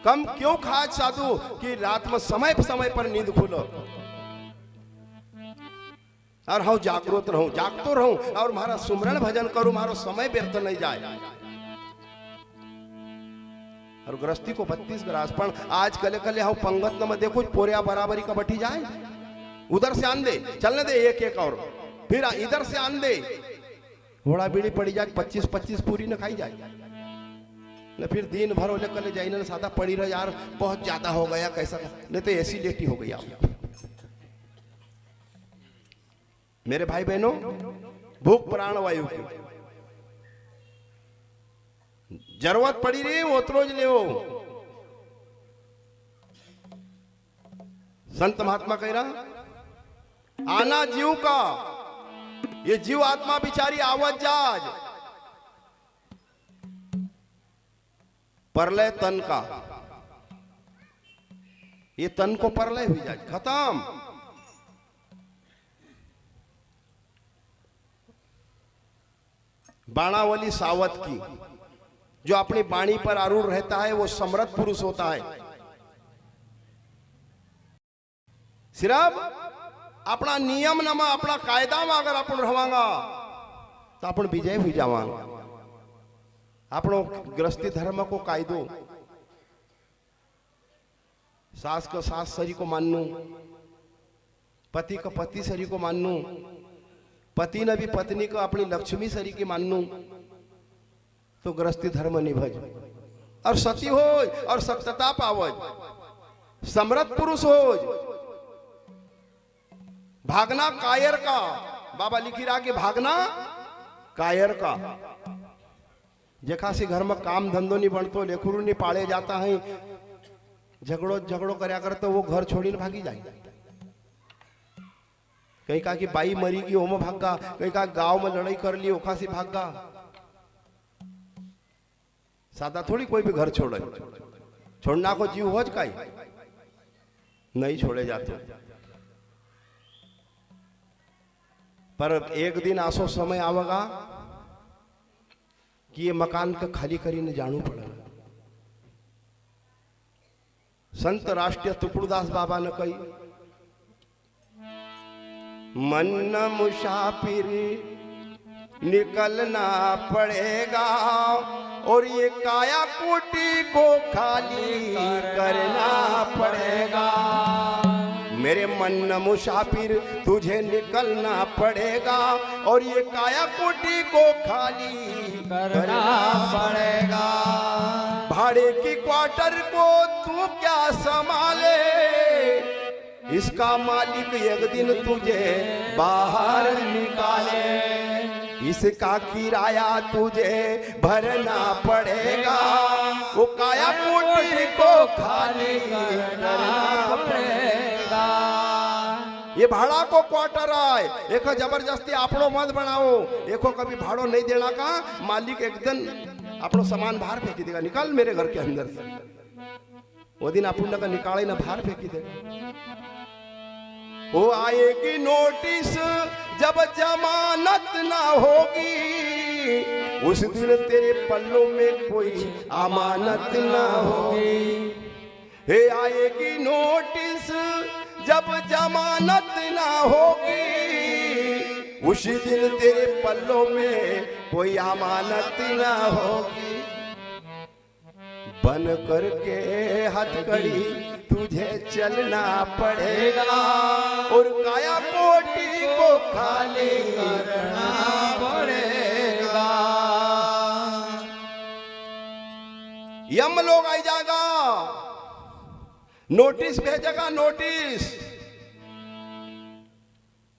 कम क्यों खाज साधु कि रात में समय समय पर नींद खुलो, और हाँ जागृत रहूं, जागतो रहूं, और मारा सुमरण भजन करूं, मारो समय व्यर्थ नहीं जाए। और गृहस्थी को 32 ग्रास। पण आज कले कले हाँ पंगत न में देखो पोरिया बराबरी का बटी जाए, उधर से आन दे, चलने दे एक एक, और फिर इधर से आन दे, घोड़ा बीड़ी पड़ी जाए, 25-25 पूरी न खाई जाए न। फिर दिन भर ओले कले जाए न, सादा पड़ी रह यार, बहुत ज्यादा हो गया कैसा, नहीं तो एसिडिटी हो गई आप। मेरे भाई बहनों, भूख प्राणवायु की जरूरत पड़ी रही उतरो ज ले। संत महात्मा कह रहा आना जीव का, ये जीव आत्मा बिचारी आवत जाज, परलय तन का, ये तन को परलय हुई जाए, खत्म। बाणावली सावत की, जो अपनी बाणी पर आरूढ़ रहता है वो समर्थ पुरुष होता है। सिर्फ अपना नियम नमा, अपना कायदा में अगर अपन रहांगा तो अपन विजय हुई जावांगा। अपनो गृहस्थी धर्म को कायदो, सास को सास सरी को मानू, पति को पति सरी को मानू, पति ने भी पत्नी को अपनी लक्ष्मी सरी की मानू, तो गृहस्थी धर्म निभज और सती हो और सत्यता पावज, समर्थ पुरुष हो। भागना कायर का, बाबा लिखी रहा कि भागना कायर का। जेखा से घर में काम धंधो नहीं बनतो, लेखुरु नहीं पाले जाता है, झगड़ो झगड़ो करया कर तो वो घर छोड़ी भागी जाए। कहीं कहा कि बाई मरी गई ओम भागा, कहीं कहा गांव में लड़ाई कर ली ओखा से भागा। सादा थोड़ी कोई भी घर छोड़े, छोड़ना को जीव हो काई नहीं छोड़े जाते। पर एक दिन आसो समय आवेगा कि ये मकान को खाली करीने जाणू पड़ेगा। संत राष्ट्रीय तुकडदास बाबा ने कही, मन मुसाफिर निकलना पड़ेगा और ये काया कोटी को खाली करना पड़ेगा। मेरे मन मुसाफिर तुझे निकलना पड़ेगा और ये काया कोटी को खाली करना पड़ेगा। भाड़े की क्वार्टर को तू क्या संभाले, इसका मालिक एक दिन तुझे बाहर निकाले, इसका किराया तुझे भरना पड़ेगा, वो काया कोठी को खाली करना पड़ेगा। ये भाड़ा को क्वार्टर आए, एको जबरदस्ती आपड़ो मत बनाओ, एको कभी भाड़ो नहीं देना का, मालिक एक दिन अपनो सामान बाहर फेंकी देगा, निकाल मेरे घर के अंदर से, वो दिन अपन का निकाले ना बाहर फेंकी देगा। वो आएगी नोटिस जब जमानत ना होगी, उस दिन तेरे पल्लों में कोई अमानत ना होगी। हे आएगी नोटिस जब जमानत ना होगी, उसी दिन तेरे पल्लों में कोई अमानत ना होगी। बन करके हथकड़ी तुझे चलना पड़ेगा, और काया कोठी को खाली करना पड़ेगा। यम लोग आई जाएगा, नोटिस भेजेगा, नोटिस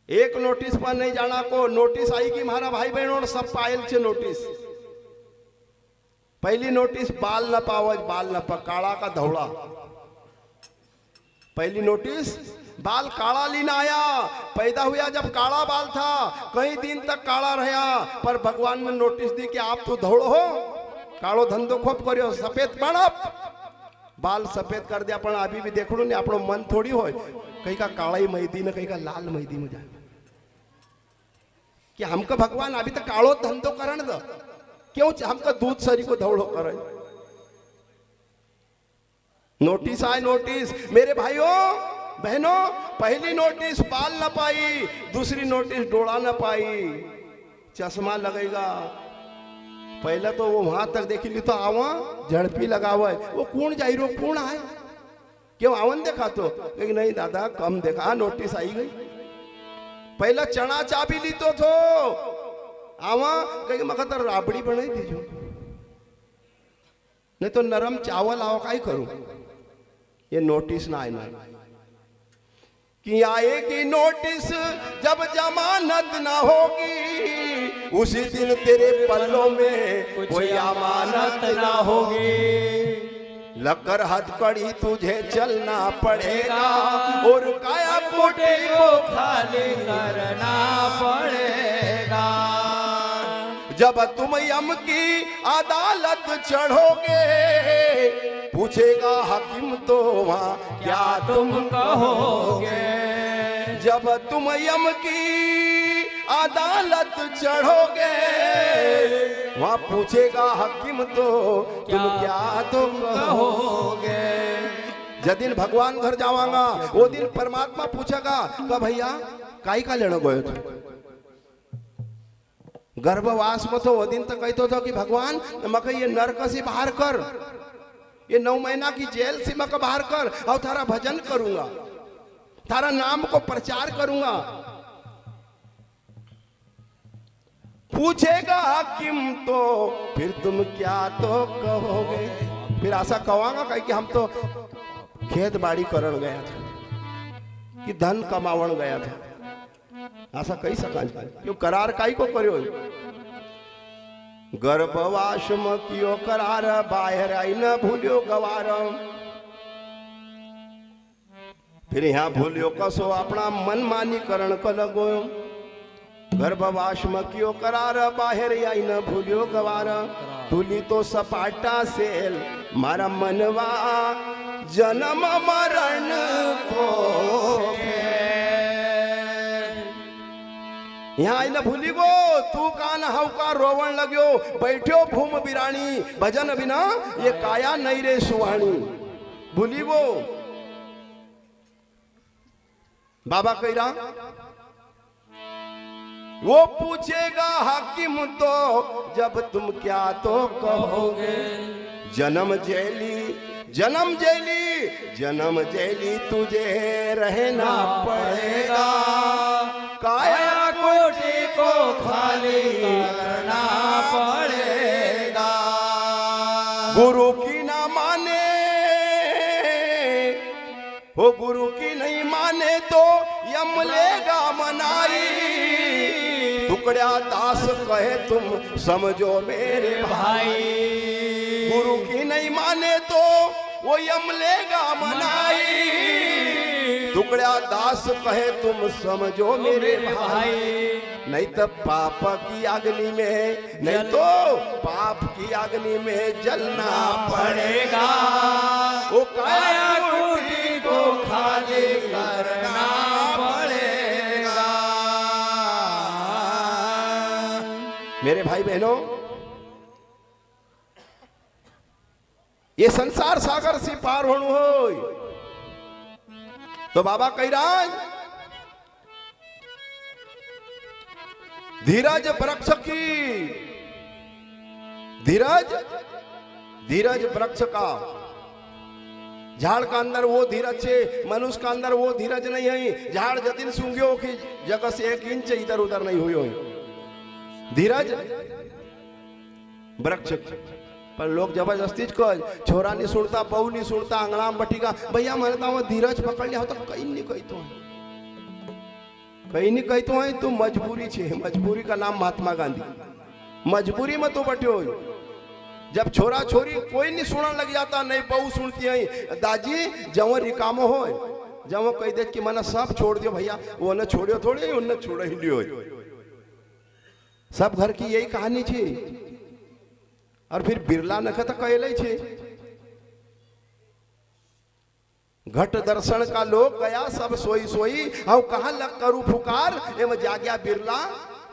एक नोटिस पर नहीं जाना को, नोटिस आई कि हमारा भाई बहनों सब पायल छे नोटिस। पहली नोटिस बाल न पावज, बाल न काड़ा का धौड़ा। पहली नोटिस बाल काड़ा लीना आया, पैदा हुआ जब काड़ा बाल था, कई दिन तक काड़ा रहा, पर भगवान ने नोटिस दी कि आप तो धौड़ हो, काड़ो धंधो खोप करो, सफेद पड़प बाल सफेद कर दिया। पण अभी भी देखो ने आपनो मन थोड़ी हो, कहीं का काड़ा मैदी में, कहीं का लाल मैदी में जाए, कि हमको भगवान अभी तक काड़ो धंधो करण दो, क्यों हमका दूध सरी को दौड़ो करे। नोटिस आए, नोटिस मेरे भाइयों बहनों, पहली नोटिस बाल न पाई, दूसरी नोटिस डोड़ा न पाई, चश्मा लगेगा। पहले तो वो वहां तक देखी ली तो आवा झड़पी लगावे, वो कौन जाई रो कौन आए, क्यों आवन देखा तो कि नहीं दादा कम देखा, नोटिस आई गई। पहला चना चाबी ली तो थो आवा कहीं मखतर राबड़ी बनाई दीजो, नहीं तो नरम चावल आओ काई करूं। ये नोटिस ना आए, कि आएगी नोटिस जब जमानत ना होगी, उसी दिन तेरे पल्लों में कोई अमानत ना होगी। लकर हथकड़ी तुझे चलना पड़ेगा, और काया कोठी को खाली करना पड़ेगा। जब तुम यम की अदालत चढ़ोगे, पूछेगा हाकिम तो वहां क्या तुम कहोगे। जब तुम यम की अदालत चढ़ोगे, वहां पूछेगा हाकिम तो तुम क्या तुम कहोगे। जिस दिन भगवान घर जावांगा, वो दिन परमात्मा पूछेगा का भैया काई का लेना गए थे, गर्भवास में तो वो दिन तक कहते था कि भगवान मके ये नरक से बाहर कर, ये 9 महीना की जेल से मके बाहर कर, और थारा भजन करूंगा, थारा नाम को प्रचार करूंगा। पूछेगा हाकिम तो फिर तुम क्या तो कहोगे। फिर ऐसा कहांगा कहीं कि हम तो खेत बाड़ी करण गया था, कि धन कमावन गया था, ऐसा कही सका क्यों करार काई को करो। गर्भवास में कियो करार, बाहर आई न भूलियो गवार। फिर यहाँ भूलियो कसो अपना मन मानी करण को लगो। गर्भवास में कियो करार, बाहर आई न भूलियो गवार। तुली तो सपाटा सेल मारा मनवा, जन्म मरण को यहाँ आई न भूली गो। तू कान हवका रोवण लग्यो, बैठ्यो भूम बिराणी, भजन बिना ये काया नहीं रे सुहानी। भूली गो बाबा कह रहा, वो पूछेगा हाकिम तो जब तुम क्या तो कहोगे। जन्म जेली जन्म जेली जन्म जेली तुझे रहना पड़ेगा, काया कोठी को खाली करना पड़ेगा। गुरु की ना माने हो गुरु की नहीं माने तो यम लेगा मनाई, टुकड़ा दास कहे तुम समझो मेरे भाई, गुरु की नहीं माने तो वो यम लेगा मनाई, टुकड़ा दास कहे तुम समझो मेरे भाई, नहीं तो पाप की अग्नि में, नहीं तो पाप की अग्नि में जलना पड़ेगा, वो काया कुटी को खाली करना पड़ेगा। मेरे भाई बहनों, ये संसार सागर से पार होणु हो तो बाबा कहिराज धीरज वृक्ष की, धीरज धीरज वृक्ष का, झाड़ का अंदर वो धीरज है, मनुष्य का अंदर वो धीरज नहीं है। झाड़ जतिन सूंघ्यो की जगह से 1 इंच इधर उधर नहीं हुई हो, धीरज वृक्ष। पर लोग जबरदस्ती छोरा नहीं सुनता, बहू नहीं सुनता, अंगड़ा में बटीका भैया मरता वो धीरज पकड़ लिया तो कहीं नहीं कही तो कहीं नहीं कही तो है, तू मजबूरी छे, मजबूरी का नाम महात्मा गांधी, मजबूरी में तो बटे हो। जब छोरा छोरी कोई नहीं सुनने लग जाता, नहीं बहू सुनती है, दाजी जव रिकामो हो जव कही दे कि मैंने सब छोड़ दियो भैया, वो न छोड़ियो थोड़ी उन छोड़ ही लियो। सब घर की यही कहानी छे। और फिर बिरला नखत कहले छे, घट दर्शन का लोग गया सब सोई सोई, हम कहां लग करू पुकार, एम जाग्या बिरला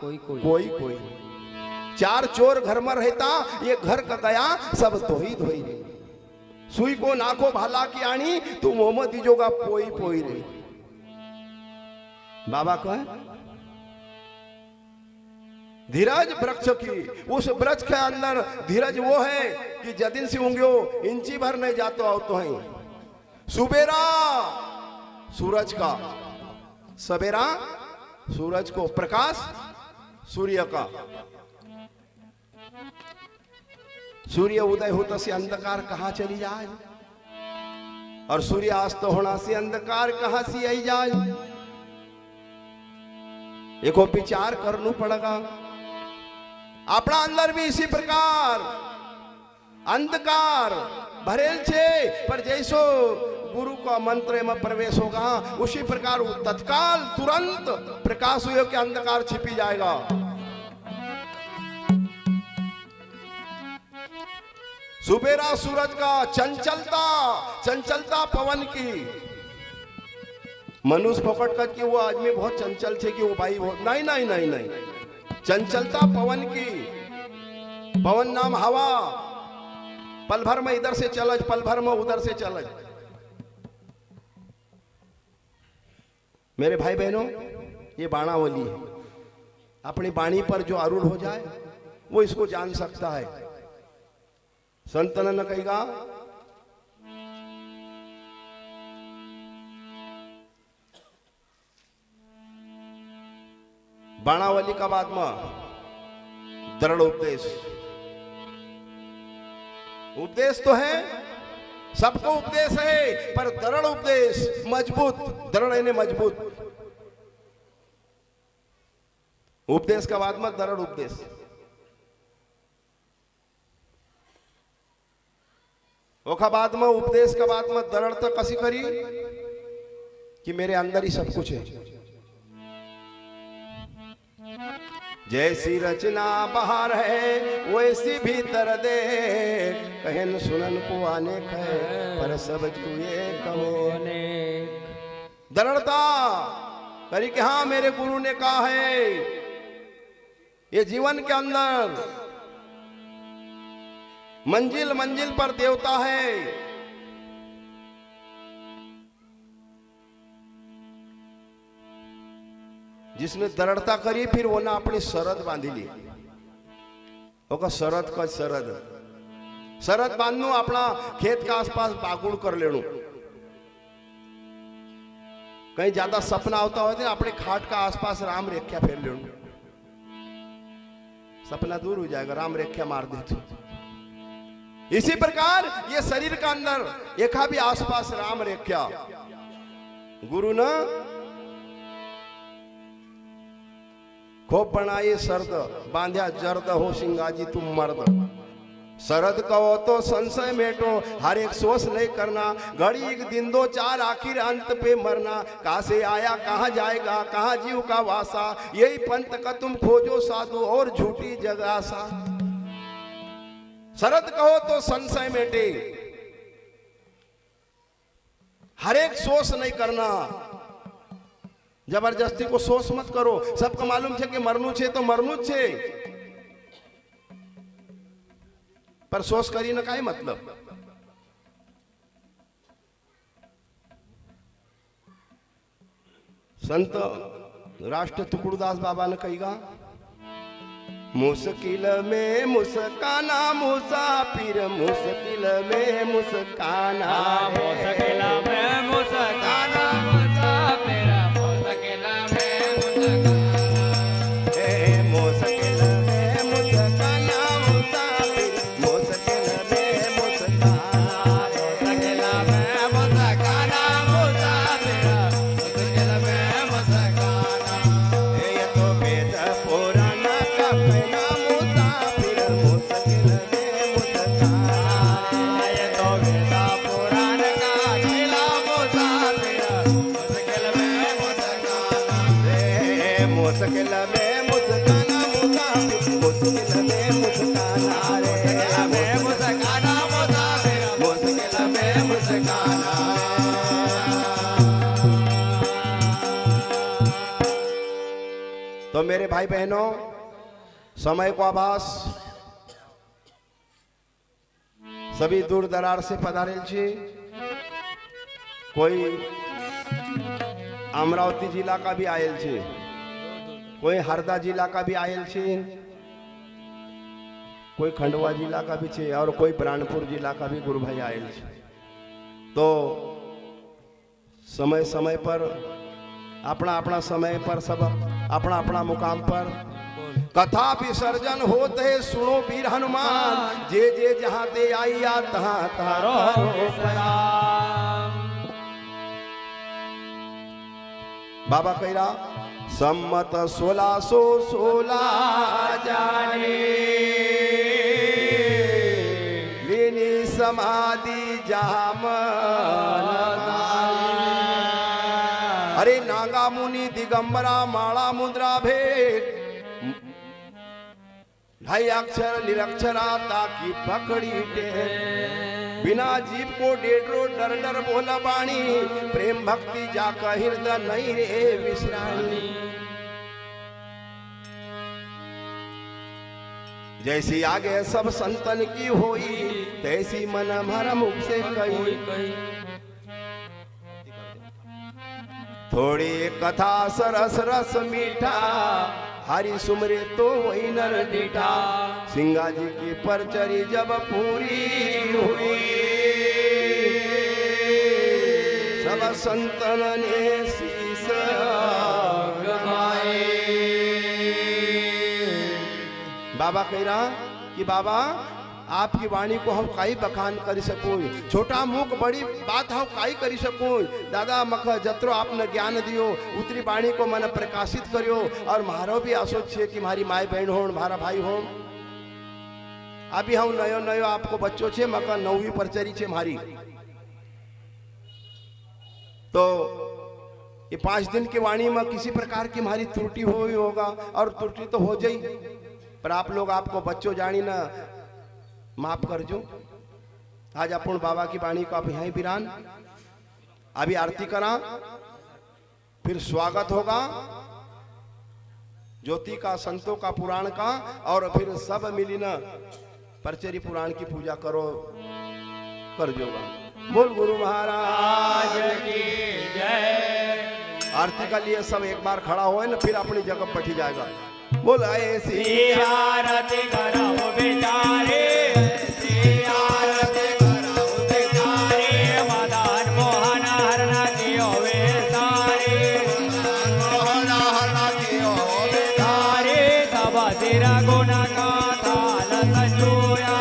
कोई कोई कोई कोई। 4 चोर घर में रहता, ये घर का गया सब धोई धोई रे, सुई को नाको भाला की आनी, तू मोहम्मद दीजोगा पोई पोई रे। बाबा कहे धीरज वृक्ष की, उस वृक्ष के अंदर धीरज वो है कि जदिन से ऊँग्यो इंची भर नहीं जातो आवतो है। सुबेरा सूरज का, सवेरा सूरज को, प्रकाश सूर्य का, सूर्य उदय होता से अंधकार कहाँ चली जाए, और सूर्य अस्त होना से अंधकार कहाँ से आई जाए। एको विचार करना पड़ेगा। अपना अंदर भी इसी प्रकार अंधकार भरेल छे, पर जैसो गुरु का मंत्र में प्रवेश होगा उसी प्रकार तत्काल तुरंत प्रकाश हुए के अंधकार छिपी जाएगा। सुबेरा सूरज का, चंचलता चंचलता पवन की, मनुष्य पकड़ कर कि वो आदमी बहुत चंचल छे कि वो भाई बहुत नहीं नहीं नहीं नहीं, चंचलता पवन की, पवन नाम हवा, पल भर में इधर से चलज, पल भर में उधर से चलज। मेरे भाई बहनों, ये बाणावली है। अपनी बाणी पर जो आरूढ़ हो जाए वो इसको जान सकता है। संतन न कहेगा बाणावली का बाद में दृढ़ उपदेश, उपदेश तो है, सबको उपदेश है, पर दृढ़ उपदेश, मजबूत, दृढ़ यानी मजबूत उपदेश का बाद में दृढ़ उपदेश। ओखा बाद में उपदेश का बाद में दृढ़ता कसी करी कि मेरे अंदर ही सब कुछ है। जैसी रचना बाहर है वैसी भीतर दे, कहन सुनन को आने कहे पर सब जुए कहोने। दृढ़ता करी कि हाँ मेरे गुरु ने कहा है, ये जीवन के अंदर मंजिल मंजिल पर देवता है। जिसने दृढ़ता करी फिर वो ना अपनी शरद बांधी ली, ओका शरद का शरद बांधनु, अपना खेत का आसपास बागुड़ कर लेनु। कहीं ज्यादा सपना होता हो तो अपने खाट का आसपास राम रेख्या फेर लेनु, सपना दूर हो जाएगा, राम रेख्या मार देते। इसी प्रकार ये शरीर का अंदर एका भी आसपास राम रेख्या, गुरु न खूब बनाए सर्द बांध्या जर्द हो सिंगाजी तुम मर्द। शरद कहो तो संशय मेटो हर एक सोच नहीं करना, घड़ी एक दिन दो चार आखिर अंत पे मरना। कहाँ से आया कहाँ जाएगा कहाँ जीव का वासा, यही पंथ का तुम खोजो साधु और झूठी जगासा। शरद कहो तो संशय मेटे, हर एक सोच नहीं करना, जबरदस्ती को सोच मत करो। सबको मालूम है कि मरनु छे तो मरनु ज छे, पर सोच करी न काई मतलब। संत राष्ट्र तुकुड़दास बाबा ने कहीगा, मुश्किल में मुस्काना मुसाफिर, मुश्किल में मुस्काना, मुश्किल में मुस्काना मुसाफिर, मुश्किल में मुस्काना, मुश्किल में मुस्काना मुसाफिर, मुश्किल में मुस्काना, मुश्किल में मुस्काना मुसाफिर, मुश्किल में मुस्काना। ये तो वेद पुराण का कहना मुसाफिर, मुश्किल में मुस्काना। ये तो वेदा पुराण का कहला मुसाफिर, मुश्किल में मुस्काना। मुश्किल में मुस्काना मुसाफिर, मुश्किल में मुस्काना रे, में मुस्काना मुसाफिर, मुश्किल में मुस्काना। तो मेरे भाई बहनों, समय को आभास सभी दूर दरार से पधारेल छे। कोई अमरावती जिला का भी आयल छे, कोई हरदा जिला का भी आयल छे, कोई खंडवा जिला का भी छे और कोई ब्राह्मणपुर जिला का भी गुरु भाई आयल छे। तो समय समय पर अपना अपना समय पर सब अपना अपना मुकाम पर कथा विसर्जन होते है। सुनो वीर हनुमान, जे जे जहाँ दे आइया तहाँ तारो सलाम। बाबा कहरा सम्मत 1616 जाने लीनी समाधि जामन। अरे नागा मुनि दिगंबरा माला मुद्रा भेद, ढाई अक्षर निरक्षरा ताकि पकड़ी टेक। बिना जीव को डेढ़ो डर डर बोला बाणी, प्रेम भक्ति जाका हृदय नहीं रे विश्राणी। जैसी आगे सब संतन की होई, तैसी मन हमारा मुख से कही। थोड़ी कथा सरस रस मीठा, हरि सुमरे तो वही नर डीठा। सिंगा जी की परचरी जब पूरी हुई, सब संतन ने शीस गवाए। बाबा कह रहा कि बाबा आपकी वाणी को हम काई बखान कर सकूं, छोटा मुख बड़ी बात हम काई कर सकूं। दादा मख जत्रो आपने ज्ञान दियो, उतरी वाणी को मन प्रकाशित करियो। और मारो भी आशो छे कि मारी माय बहन हो, मारा भाई हो। अभी हम नयो नयो आपको बच्चों छे, मका 9वीं परचरी छे मारी। तो ये 5 दिन की वाणी में किसी प्रकार की हमारी त्रुटि हो ही होगा, और त्रुटि तो हो जाई, पर आप लोग आपको बच्चों जानी ना माफ कर जो। आज अपन बाबा की वाणी को आप यहीं विरान, अभी आरती करा, फिर स्वागत होगा ज्योति का, संतों का, पुराण का, और फिर सब मिली ना परचरी पुराण की पूजा करो कर जोगा। बोल गुरु महाराज की जय। आरती का लिए सब एक बार खड़ा हो ना, फिर अपनी जगह बैठी जाएगा। बोल ऐसी आरती करो बेचारे, आरती करो बेचारे, मदन मोहन हरण कियो बेचारे, मोहन हरण कियो बेचारे। सब सिर गुण का थाल संजोया,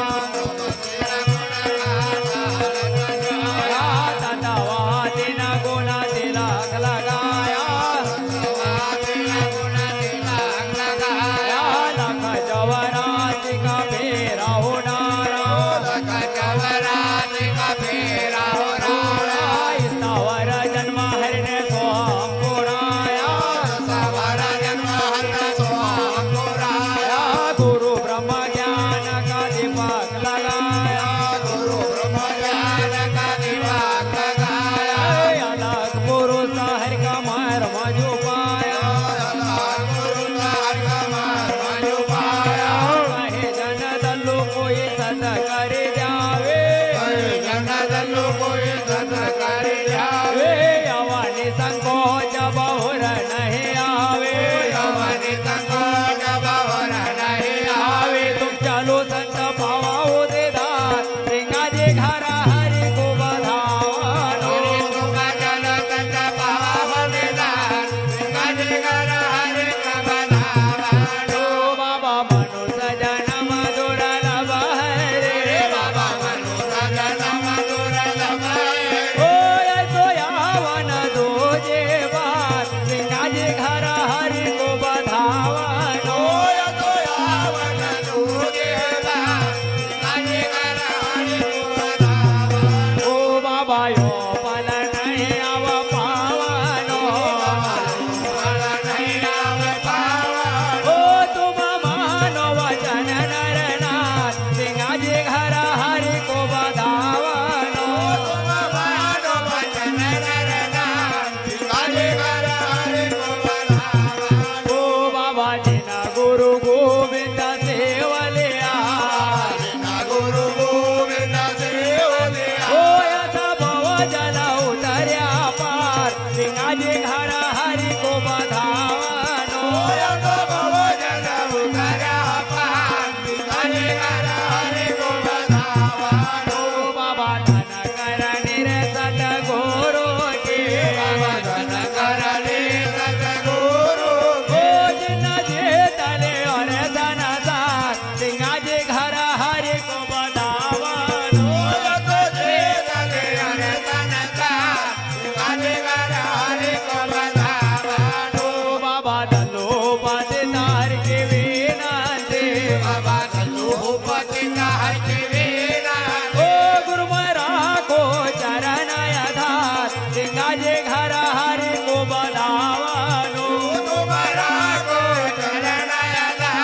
ततवा दिन गुण तिलक कर्या पार सिंगाजी घर हरि को बधावनो तो भवो जन्म कर्या पार सिंगाजी घर हरि को बधावनो बाबा धन कर निरसत गुरु के बाबा धन करणे सतगुरु खोज न जे तले और धन दार सिंगाजी घर हरि को बधावनो तो जे तले अरे तनता सिंगाजी घर हरि को बधावनो बाबा दलो बदनार के विनंती बाबा दल्लू पतिता हरि वीरा ओ गुरु मरा को चरण आधार सिंगाजी घर हरि को बधावनो तुम्हारा को चरण आला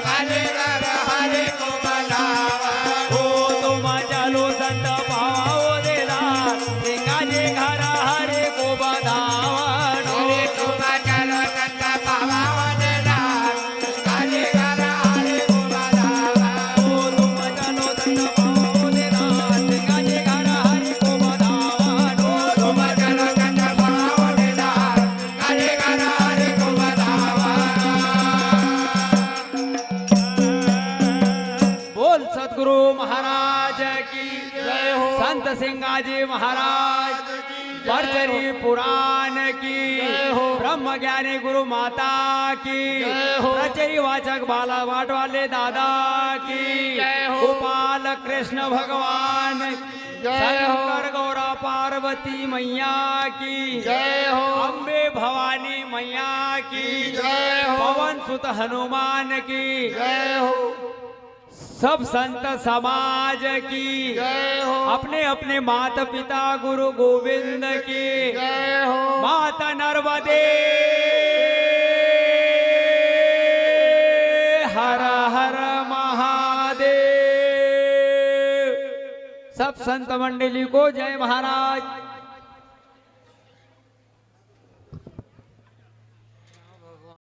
सिंगाजी घर हरि को बधावनो ओ तुम चलो संत पाओ दिलार सिंगाजी घर हरि को बधावनो रे तुम चलो संत पावन दार सिंगाजी घर हरि को बधावनो ओ तुम चलो संत पाओ दिलार सिंगाजी घर हरि को बधावनो तुम चलो संत पावन दार सिंगाजी घर हरि को बधावनो बोल सतगुरु महाराज की जय हो संत सिंगाजी महाराज परचरी पुराण की ब्रह्म ज्ञानी गुरु माता की प्रचरी वाचक बाला वाट वाले दादा की गोपाल कृष्ण भगवान शंकर गौरा पार्वती मैया की जय हो अम्बे भवानी मैया की जय हो पवन सुत हनुमान की जय हो सब संत समाज की जय हो अपने अपने माता पिता गुरु गोविंद की जय हो माता नर्मदे हर हर महादेव सब संत मंडली को जय महाराज।